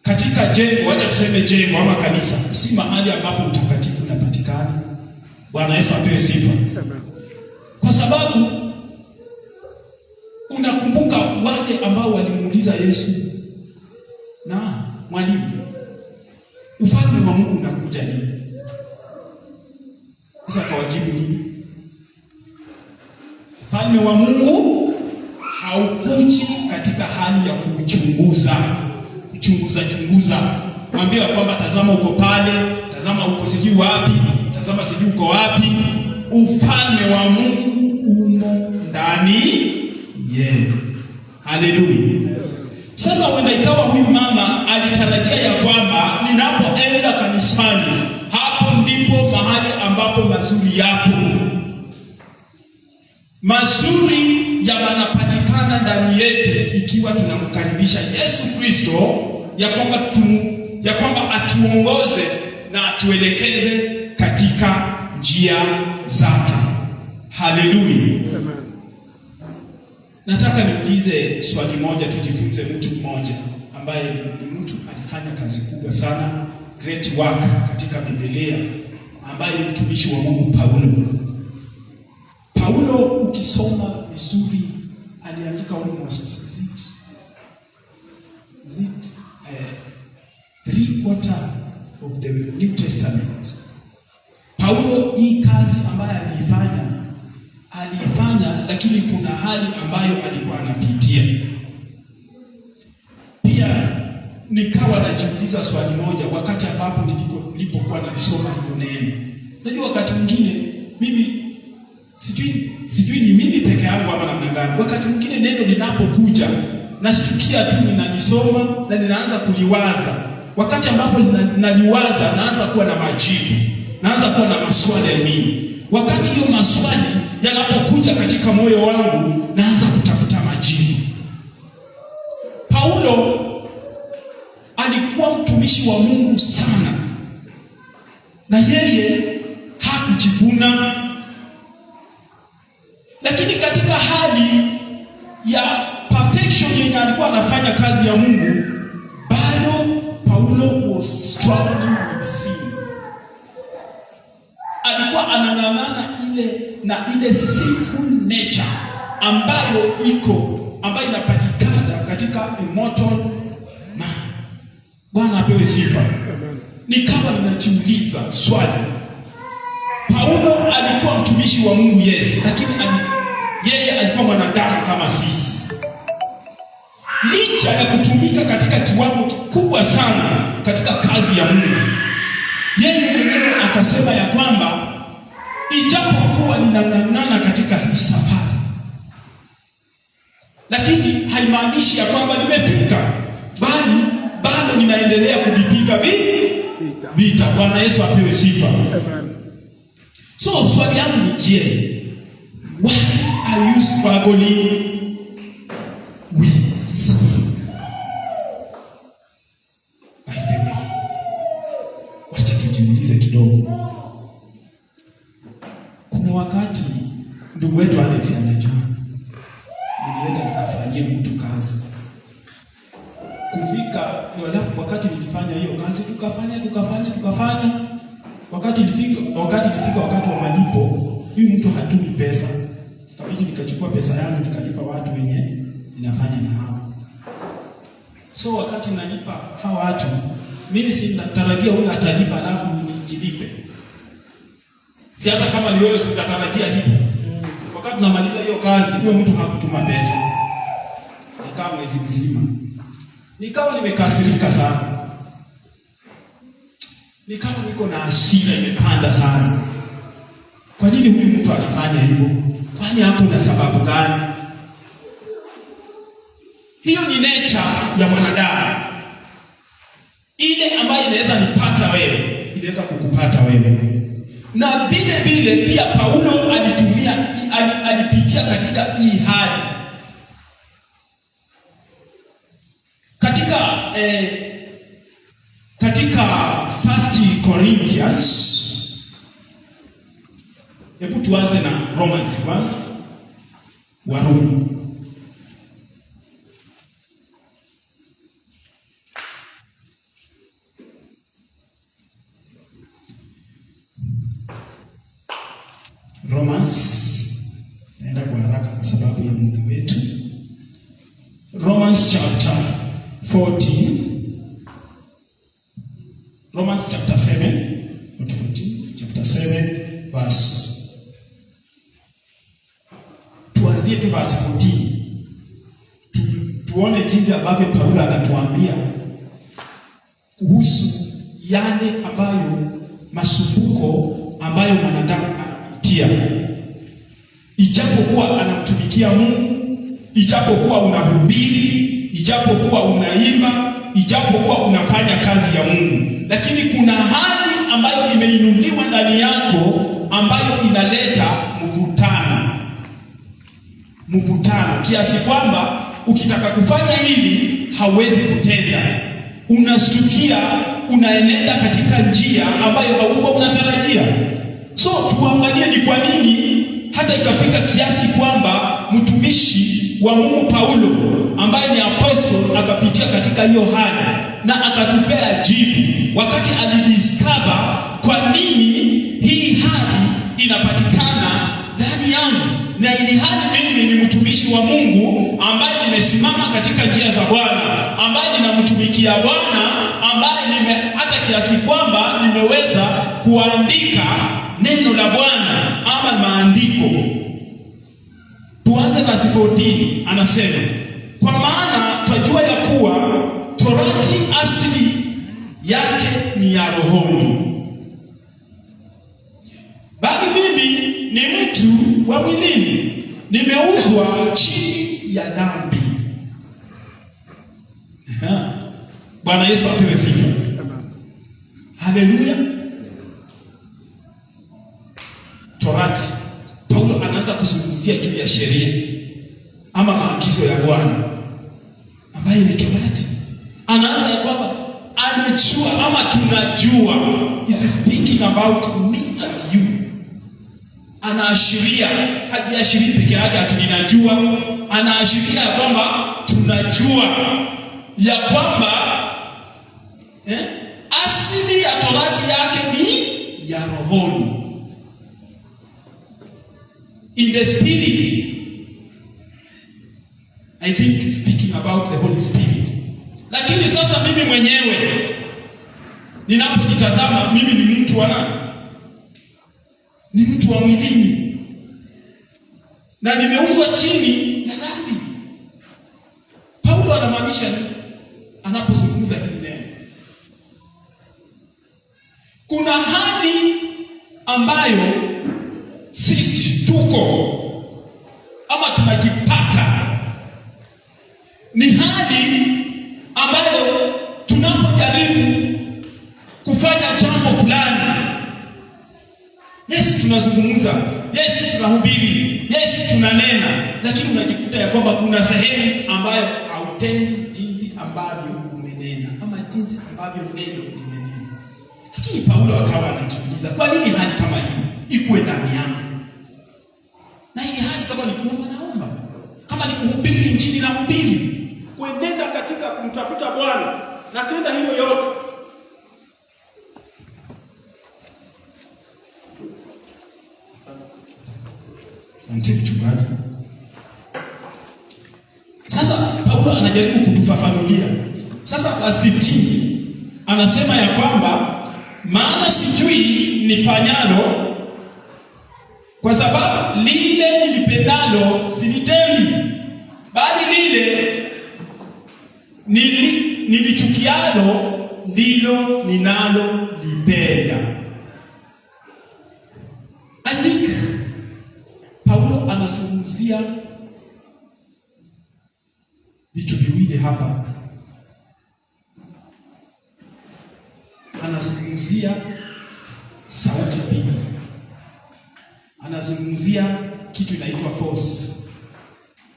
katika jengo, acha tuseme jengo ama kanisa, si mahali ambapo utakatifu unapatikana. Bwana Yesu apewe sifa. Kwa sababu unakumbuka wale ambao walimuuliza Yesu, na mwalimu, ufalme wa Mungu unakuja lini? Sasa akawajibu nini? Ufalme wa Mungu haukuji katika hali ya kuchunguza. Mwambie kwamba tazama uko pale, tazama uko sijui wapi, tazama sijui uko wapi. Ufalme wa Mungu umo ndani yenu. Haleluya. Sasa huenda ikawa huyu mama alitarajia ya kwamba ninapoenda kanisani, hapo ndipo mahali ambapo mazuri yapo. Mazuri yanapatikana ndani yetu ikiwa tunamkaribisha Yesu Kristo, ya kwamba atuongoze na atuelekeze katika njia zake. Haleluya. Nataka niulize swali moja, tujifunze mtu mmoja ambaye ni mtu alifanya kazi kubwa sana, great work katika Biblia, ambaye ni mtumishi wa Mungu, Paulo. Ukisoma vizuri aliandika almost 3/4 of the New Testament. Paulo hii kazi ambayo alifanya, lakini kuna hali ambayo alikuwa anapitia. Pia nikawa najiuliza swali moja wakati ambapo nilipokuwa nasoma neno. Najua wakati mwingine mimi sijui ni mimi peke yangu ama namna gani. Wakati mwingine neno linapokuja nashtukia tu ninanisoma na ninaanza kuliwaza. Wakati ambapo naliwaza naanza kuwa na majibu, naanza kuwa na maswali ya mimi. Wakati hiyo maswali yanapokuja katika moyo wangu, naanza kutafuta majibu. Paulo alikuwa mtumishi wa Mungu sana, na yeye hakujivuna. Lakini katika hali ya perfection yenye alikuwa anafanya kazi ya Mungu, bado Paulo was struggling with sin. Alikuwa anang'ang'ana ile sinful nature ambayo inapatikana katika immortal man. Bwana apewe sifa. Nikawa ninajiuliza swali. Paulo alikuwa mtumishi wa Mungu, yes, lakini yeye alikuwa mwanadamu kama sisi. Licha ya kutumika katika kiwango kikubwa sana katika kazi ya Mungu, yeye mwenyewe akasema ya kwamba ijapokuwa ninang'ang'ana katika hii safari, lakini haimaanishi ya kwamba nimefika, bali bado ninaendelea kuvipiga vita. Bwana Yesu apewe sifa. So swali yangu ni je, why are you struggling with sin? By the way, wacha tujiulize kidogo. Kuna wakati ndugu wetu Alex anajua, nilienda nikafanyia mtu kazi. Kufika wakati nilifanya hiyo kazi, tukafanya. Wakati ilifika wakati wa malipo, huyu mtu hatumi pesa. Kabidi nikachukua pesa yangu nikalipa watu wenye ninafanya na hao. So wakati nalipa hao watu, mimi si natarajia huyu atalipa alafu nijilipe. Si hata kama ni wewe sitatarajia hivyo. Wakati tunamaliza hiyo kazi, huyo mtu hakutuma pesa. Nikaa mwezi mzima. Nikawa nimekasirika sana. Nikawa niko na hasira imepanda sana. Kwa nini huyu mtu anafanya hivyo? Kwani hapo na sababu gani? Hiyo ni nature ya mwanadamu. Ile ambayo inaweza nipata wewe, inaweza kukupata wewe. Na vile vile pia Paulo alipitia katika hii hali. Katika 1 Corinthians, hebu tuanze na Romans kwanza. Warumi. Naenda kwa haraka kwa sababu ya muda wetu. Romans chapter 14. Romans chapter 7, not 14, chapter 7 verse. Tuanzie tu verse 14. Tuone jinsi ambavyo Paulo anatuambia kuhusu yale ambayo masumbuko ambayo mwanadamu anapitia. Ijapokuwa anamtumikia Mungu, ijapokuwa unahubiri, ijapokuwa unaimba, ijapokuwa unafanya kazi ya Mungu, lakini kuna hali ambayo imeinuliwa ndani yako ambayo inaleta mvutano kiasi kwamba ukitaka kufanya hili hauwezi kutenda. Unashtukia unaenenda katika njia ambayo haukuwa unatarajia. So tuangalie ni kwa nini hata ikafika kiasi kwamba mtumishi wa Mungu Paulo ambaye ni apostle akapitia katika hiyo hali na akatupea jibu wakati alidiscover kwa nini hii hali inapatikana ndani yangu, na ili hali mimi ni mtumishi wa Mungu ambaye nimesimama katika njia za Bwana, ambaye ninamtumikia Bwana, ambaye hata kiasi kwamba nimeweza kuandika neno la Bwana ama maandiko. Tuanze verse 14, anasema, kwa maana twajua ya kuwa torati asili yake ni ya rohoni, bali mimi ni mtu wa mwilini, nimeuzwa chini ya dhambi. Bwana Yesu apewe sifa. Haleluya. Torati. Paulo anaanza kuzungumzia juu ya sheria ama maagizo ya Bwana ambayo ni torati. Anaanza ya kwamba anajua ama tunajua, is speaking about me and you. Anaashiria, hajiashirii peke yake ati ninajua, anaashiria ya kwamba tunajua ya kwamba asili ya torati yake ni ya rohoni, in the spirit. I think speaking about the Holy Spirit. Lakini sasa mimi mwenyewe ninapojitazama, mimi ni mtu wa nani? Ni mtu wa mwilini, na nimeuzwa chini ya dhambi. Paulo anamaanisha nini anapozungumza hili neno? Kuna hali ambayo sisi tuko ama tunajipata, ni hali ambayo tunapojaribu kufanya jambo fulani, yes tunazungumza, yes tunahubiri, yes tunanena, lakini unajikuta ya kwamba kuna sehemu ambayo hautendi jinsi ambavyo umenena ama jinsi ambavyo neno limenena. Lakini Paulo akawa anajiuliza, kwa nini hali kama hii ikuwe ndani yangu? Na hii hali kama ni kuomba naomba, kama ni kuhubiri injili na hubiri, kuenenda katika kumtafuta Bwana na tenda hiyo yote. Asante mchungaji. Sasa Paulo anajaribu kutufafanulia. Sasa verse 15 anasema ya kwamba maana sijui nifanyalo, kwa sababu lile nilipendalo silitendi, bali lile nilichukialo ndilo ninalolipenda. I think Paulo anazungumzia vitu viwili hapa. Anazungumzia sauti mbili. Anazungumzia kitu inaitwa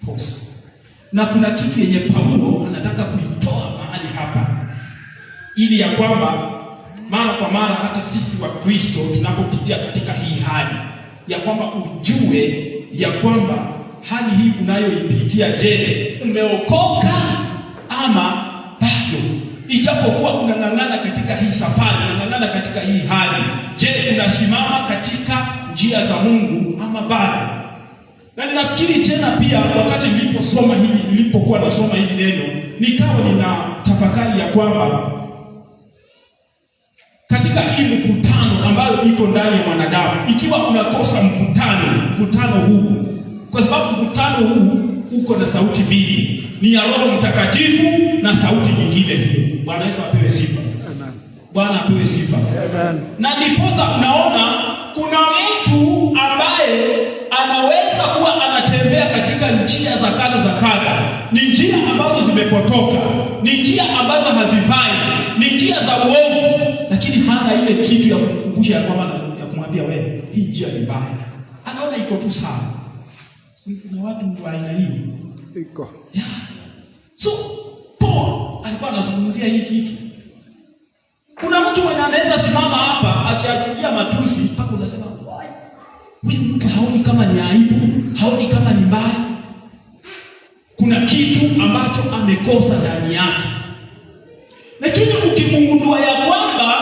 force. Na kuna kitu yenye Paulo anataka kuitoa mahali hapa, ili ya kwamba mara kwa mara hata sisi wa Kristo tunapopitia katika hii hali ya kwamba ujue ya kwamba hali hii unayoipitia, je, umeokoka ama bado? Ijapokuwa unang'ang'ana katika hii safari, unang'ang'ana katika hii hali, je, unasimama katika njia za Mungu ama bado? Na ninafikiri tena pia wakati nilipokuwa nasoma hili neno, nikawa nina tafakari ya kwamba katika hii mkutano ambayo iko ndani ya mwanadamu, ikiwa unakosa mkutano huu, kwa sababu mkutano huu uko na sauti mbili, ni ya Roho Mtakatifu na sauti nyingine. Bwana Yesu apewe sifa. Amen. Bwana apewe sifa. Amen. Na ndiposa unaona kuna mtu ambaye anaweza kuwa anatembea katika njia za kadha, ni njia ambazo zimepotoka, ni njia ambazo hazifai, ni njia za uovu, lakini hana ile kitu ya kukumbusha ya kwamba ya kumwambia wewe hii njia ni mbaya. Anaona iko tu sawa. Kuna watu wa aina hii iko. Yeah. So Paul alikuwa anazungumzia hii kitu. Kuna mtu mwenye anaweza simama hapa akiachilia matusi mpaka unasema huyu mtu haoni kama ni aibu, haoni kama ni mbaya. Kuna kitu ambacho amekosa ndani yake. Lakini ukimgundua ya kwamba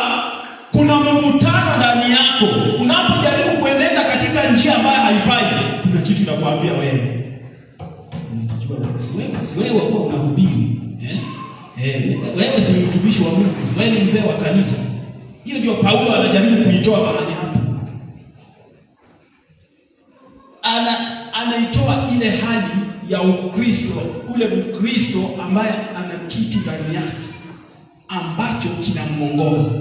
kuna mvutano ndani yako, unapojaribu kuenenda katika njia ambayo haifai, kuna kitu nakwambia wewe. Wewe kwa unahubiri, wewe si mtumishi wa Mungu, wewe ni mzee wa kanisa. Hiyo ndio Paulo anajaribu kuitoa mahali hapa. Anaitoa ile hali ya Ukristo, ule Mkristo ambaye ana kitu ndani yake ambacho kinamuongoza.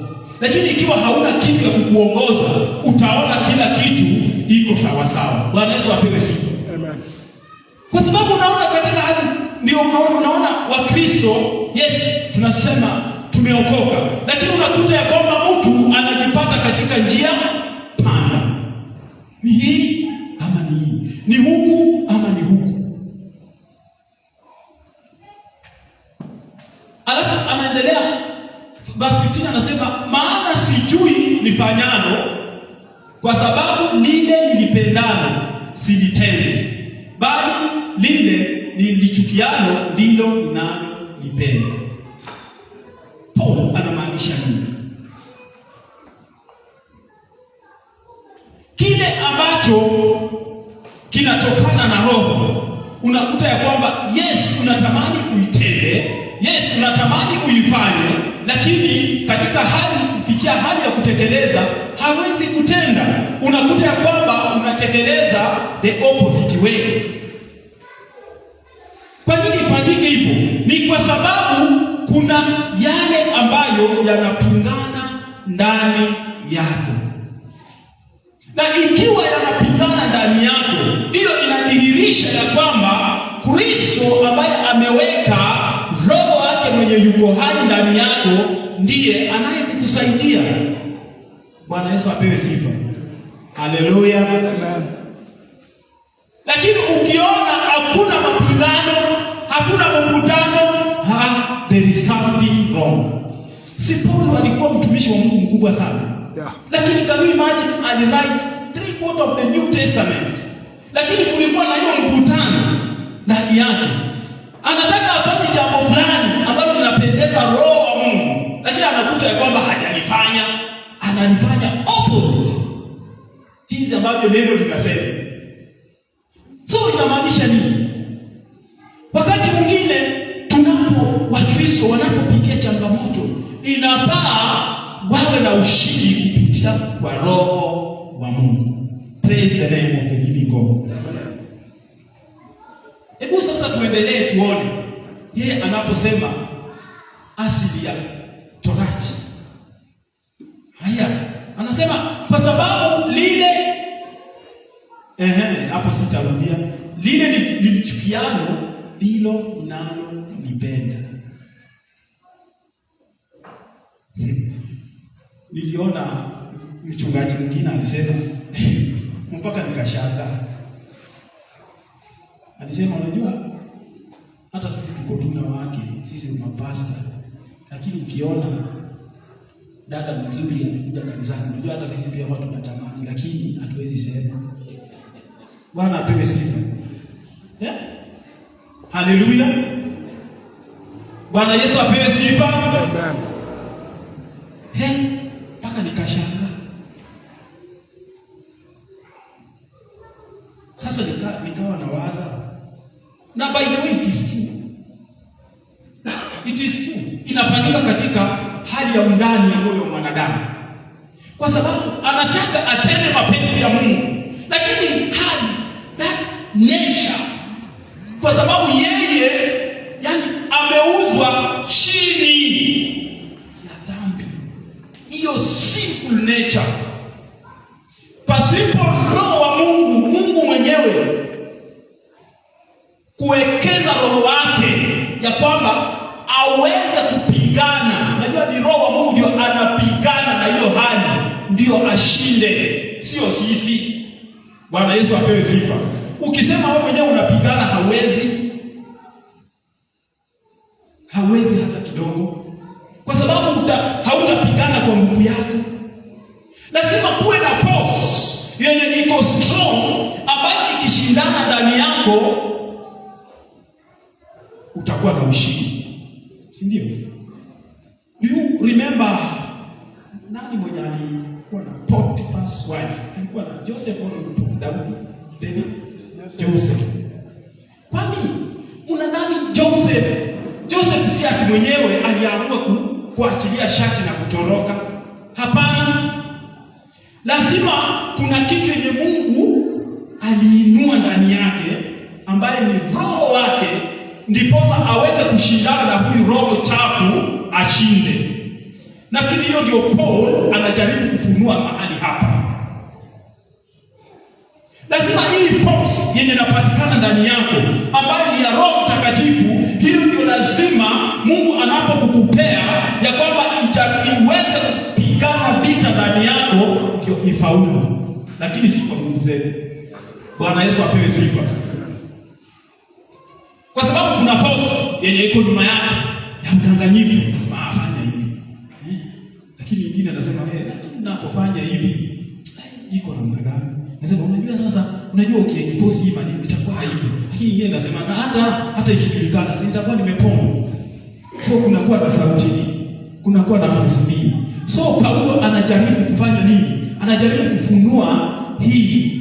Lakini ikiwa hauna kitu ya kukuongoza, utaona kila kitu iko sawa sawa. Bwana Yesu apewe sifa. Amen. Kwa sababu unaona katika hali ndio unaona Wakristo, yes, tunasema tumeokoka, lakini unakuta ya kwamba mtu anajipata katika njia panda. Ni hii ama ni hii? Ni huku ama ni huku? Alafu anaendelea verse 15 anasema, maana sijui nifanyalo, kwa sababu lile nilipendalo silitendi, bali lile nilichukialo ndilo ninalolipenda. Paul anamaanisha nini? Kile ambacho kinatokana na roho, unakuta ya kwamba yes, unatamani uitende, yes, unatamani uifanye, lakini katika kufikia hali ya kutekeleza hawezi kutenda. Unakuta ya kwamba unatekeleza the opposite way. Kwa nini ifanyike hivyo? Ni kwa sababu kuna yale ambayo yanapingana ndani yako. Na ikiwa yanapingana ndani yako, hiyo inadhihirisha ya kwamba Kristo ambaye ameweka roho wake mwenye yuko hai ndani yako ndiye anayekukusaidia. Bwana Yesu apewe sifa. Haleluya. Amen. Lakini ukiona hakuna mapingano, hakuna mvutano, there is something wrong. Si Paulo alikuwa mtumishi wa Mungu mkubwa sana. Yeah. Lakini can you imagine aliwrite 3/4 of the New Testament. Lakini kulikuwa na hiyo mvutano ndani yake. Anataka afanye jambo fulani ambalo linapendeza roho wa Mungu, lakini anakuta ya kwamba hajalifanya, analifanya opposite jinsi ambavyo neno linasema. So inamaanisha nini? Wakati mwingine Wakristo wanapopitia changamoto, inafaa wawe na ushindi kupitia kwa roho wa Mungu. Praise the name of the living God. Hebu sasa tuendelee tuone yeye anaposema asili ya Torati. Haya, anasema kwa sababu lile hapo sitarudia. Lile lilichukiano ndilo ninalolipenda. Niliona mchungaji mwingine alisema mpaka nikashangaa. Alisema unajua hata sisi tuko tuna wake, sisi ni mapasta, lakini ukiona dada mzuri anakuja kanisani, unajua hata sisi pia watu tunatamani, lakini hatuwezi sema. Bwana apewe sifa. Haleluya. Bwana Yesu apewe sifa. Amen. Mpaka nikashangaa. Sasa nikawa nawaza. Na by the way it is true. It is true. Inafanyika katika hali ya undani ya moyo wa mwanadamu. Kwa sababu anataka atende mapenzi ya Mungu. Lakini hali that nature, kwa sababu yeye ameuzwa chini ya dhambi, hiyo sinful nature, pasipo roho wa Mungu mwenyewe kuwekeza roho wake ya kwamba aweze kupigana. Unajua ni roho wa Mungu ndio anapigana na hiyo hali ndio ashinde, sio sisi. Bwana Yesu apewe sifa. Ukisema wewe mwenyewe unapigana, hawezi hata kidogo, kwa sababu hautapigana kwa nguvu yako. Lazima kuwe na force yenye iko strong, ambayo ikishindana ndani yako utakuwa na ushindi, si ndio? Do you remember nani mwenye alikuwa na Potiphar's wife? Alikuwa na Joseph au David? Joseph. Kwani unadhani Joseph si ati mwenyewe aliamua kuachilia shati na kutoroka? Hapana. Lazima kuna kitu yenye Mungu aliinua ndani yake, ambaye ni roho wake, ndiposa aweze kushindana na huyu roho chafu ashinde. Nafikiri hiyo ndio Paul anajaribu kufunua mahali hapa. Lazima hii force yenye inapatikana ndani yako, ambayo ni ya Roho Mtakatifu, hiyo ndio lazima Mungu anapokukupea ya kwamba iweze kupigana vita ndani yako ndio ifaulu, lakini si kwa nguvu zetu. Bwana Yesu apewe sifa. Kwa sababu kuna force yenye iko nyuma yako ya udanganyifu, afanya hivi. Lakini nyingine anasema lakini ninapofanya hivi iko namna gani? Nasema unajua sasa, unajua ukiexpose hii maneno itakuwa aibu. Lakini yeye anasema na hata ikijulikana si nitakuwa nimepona. So kunakuwa na sauti, kunakuwa na force. So Paulo anajaribu kufanya nini? Anajaribu kufunua hii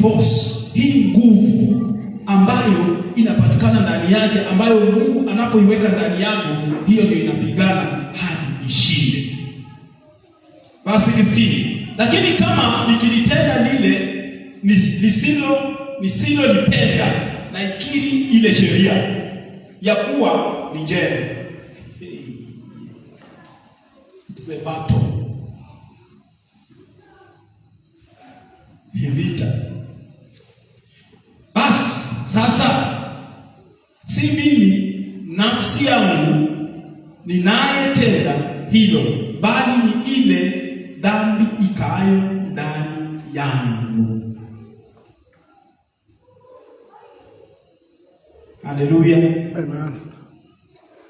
force, hii nguvu ambayo inapatikana ndani yake, ambayo Mungu anapoiweka ndani yako, hiyo ndio inapigana hadi ishinde. Basi 16. Lakini kama nikilitenda lile nisilolipenda, na ikiri ile sheria ya kuwa ni njema. It's a battle. Ni vita. Basi sasa si mimi nafsi yangu ninayetenda hilo, bali ni ile dhambi ikayo ndani yangu. Haleluya. Amen.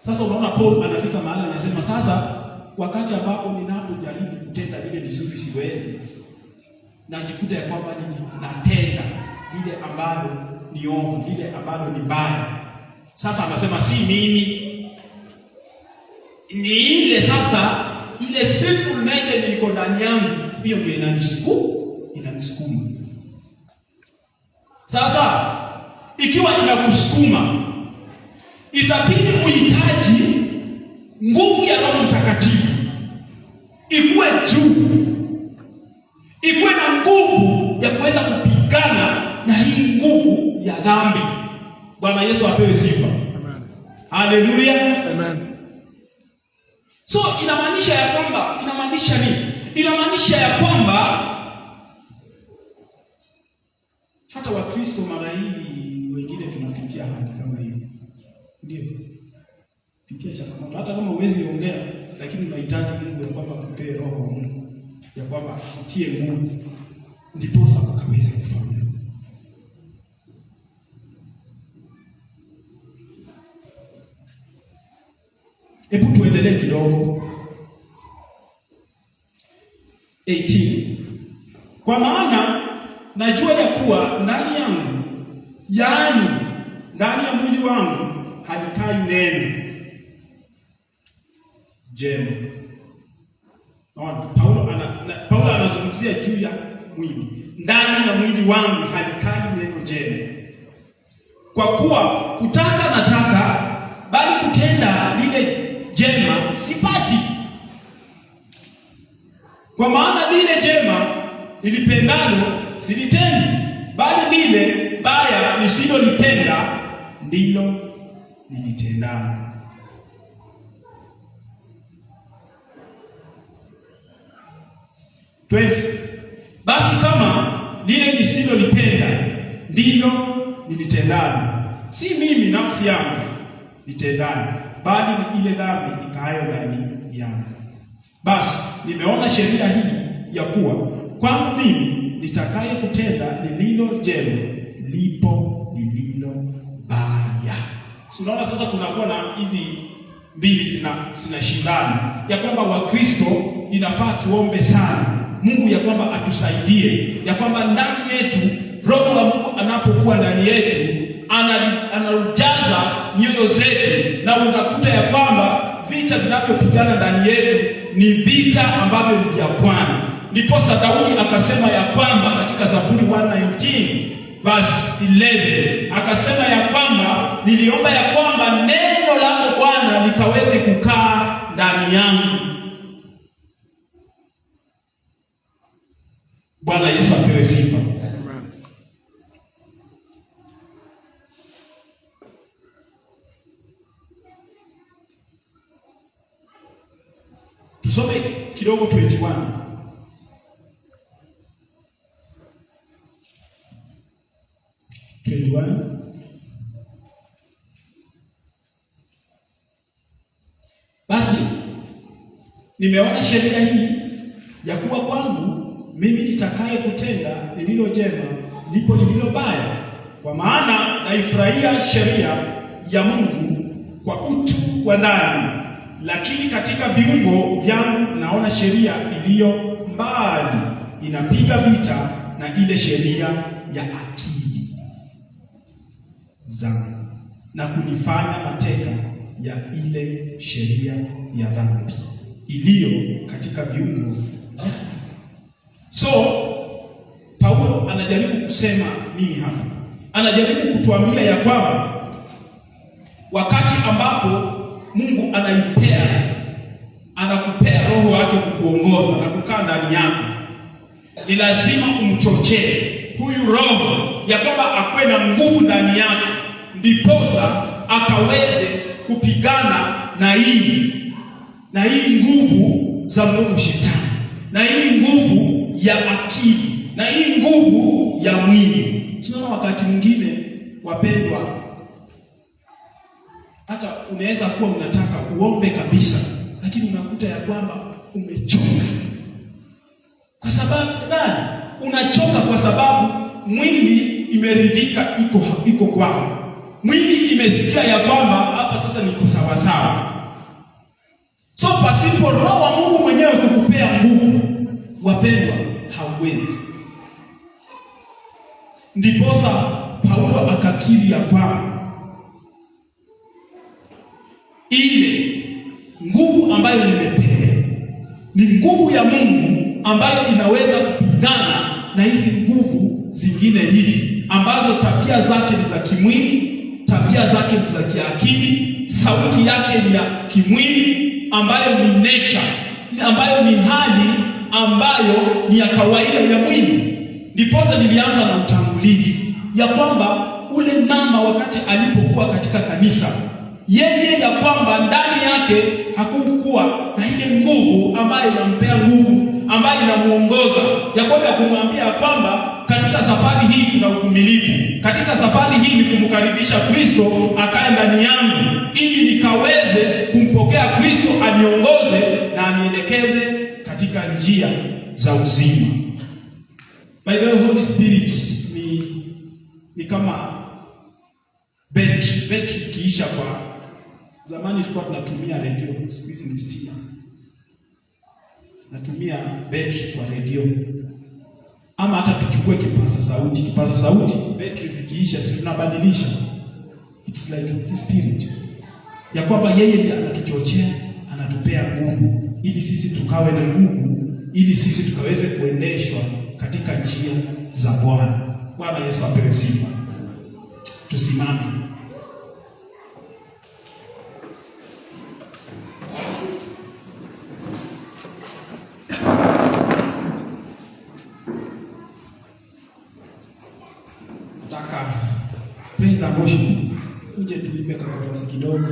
Sasa unaona Paul anafika mahali anasema sasa wakati ambapo ninapojaribu kutenda lile vizuri siwezi, najikuta ya kwamba natenda lile ambalo ni ovu, lile ambalo ni baya. Sasa anasema si mimi, ni ile sasa ile sinful nature iko ndani yangu, hiyo ndio inanisukuma. Sasa ikiwa inakusukuma, itabidi uhitaji nguvu ya Roho Mtakatifu ikuwe juu, ikuwe na nguvu ya kuweza kupigana na hii nguvu ya dhambi. Bwana Yesu apewe sifa. Amen. Haleluya. Amen. So inamaanisha nini? Inamaanisha ya kwamba hata Wakristo mara hii wengine tunapitia hali kama hiyo. Ndio. Pitia changamoto. Hata kama huwezi ongea, lakini unahitaji Mungu ya kwamba akupe roho wa Mungu, ya kwamba akutie nguvu ndipo sasa ukaweze kufaulu. Hebu tuendelee kidogo. 18. Kwa maana najua ya kuwa ndani yangu, yaani ndani ya mwili wangu, halikai neno jema. Paulo anazungumzia juu ya mwili. Ndani ya mwili wangu halikai neno jema. Kwa kuwa kutaka nataka, bali kutenda lile jema sipati. Kwa maana lile jema nilipendalo silitendi, bali lile baya nisilolipenda ndilo nilitendalo. Basi kama lile nisilolipenda ndilo nilitendalo, si mimi nafsi yangu nitendalo, bali ni ile dhambi ikaayo ndani yangu. Basi nimeona sheria hii ya kuwa kwangu mimi nitakaye kutenda lililo jema, lipo lililo baya. Unaona sasa kunakuwa na hizi mbili zinashindana, ya kwamba Wakristo inafaa tuombe sana Mungu ya kwamba atusaidie, ya kwamba ndani yetu Roho wa Mungu anapokuwa ndani yetu anajaza nyoyo zetu, na unakuta ya kwamba vita vinavyopigana ndani yetu ni vita ambavyo ni vya Bwana. Ndiposa Daudi akasema ya kwamba katika Zaburi 119 verse 11 akasema ya kwamba niliomba ya kwamba neno lako Bwana likaweze kukaa ndani yangu. Bwana Yesu apewe sifa. Tusome kidogo 21. Basi nimeona sheria hii ya kuwa kwangu mimi nitakaye kutenda lililo jema lipo lililo baya, kwa maana naifurahia sheria ya Mungu kwa utu wa ndani, lakini katika viungo vyangu naona sheria iliyo mbali inapiga vita na ile sheria ya akili zangu na kunifanya mateka ya ile sheria ya dhambi iliyo katika viungo. So Paulo anajaribu kusema nini hapa? Anajaribu kutuambia ya kwamba wakati ambapo Mungu anakupea roho wake kukuongoza na kukaa ndani yako, ni lazima umchochee huyu roho ya kwamba akwe na nguvu ndani yake, ndiposa akaweze kupigana na hii nguvu za Mungu Shetani, na hii nguvu ya akili, na hii nguvu ya mwili. Tunaona wakati mwingine wapendwa, hata unaweza kuwa unataka uombe kabisa, lakini unakuta ya kwamba umechoka. Kwa sababu gani? Unachoka kwa sababu mwili imeridhika, iko kwao. Mwili imesikia ya kwamba hapa sasa niko sawa sawa. So pasipo roho wa Mungu mwenyewe kukupea nguvu, wapendwa, hauwezi. Ndiposa Paulo akakiri ya kwamba ile nguvu ambayo nimepewa ni nguvu ya Mungu ambayo inaweza kupigana na hizi nguvu zingine hizi ambazo tabia zake ni za kimwili, tabia zake ni za kiakili, sauti yake ni ya kimwili, ambayo ni nature, ambayo ni hali ambayo ni ya kawaida ya mwili. Ndiposa nilianza na utangulizi ya kwamba ule mama wakati alipokuwa katika kanisa, yeye ya kwamba ndani yake hakukuwa na ile nguvu ambayo inampea nguvu, ambayo inamuongoza, ya kwamba kumwambia kwamba katika safari hii kuna uvumilivu, katika safari hii ni kumkaribisha Kristo akae ndani yangu, ili nikaweze kumpokea Kristo aniongoze na anielekeze katika njia za uzima. By the way, Holy Spirit ni kama betri kiisha. Kwa zamani tulikuwa tunatumia redio, siku hizi ni stima. Natumia betri kwa redio, ama hata tuchukue kipaza sauti, betri zikiisha si tunabadilisha. It's like Holy Spirit, ya kwamba yeye ndiye anatuchochea, anatupea nguvu ili sisi tukawe na nguvu, ili sisi tukaweze kuendeshwa katika njia za Bwana. Bwana Yesu apewe sifa. Tusimame. Nataka praise and worship uje tuimbe kwa kidogo.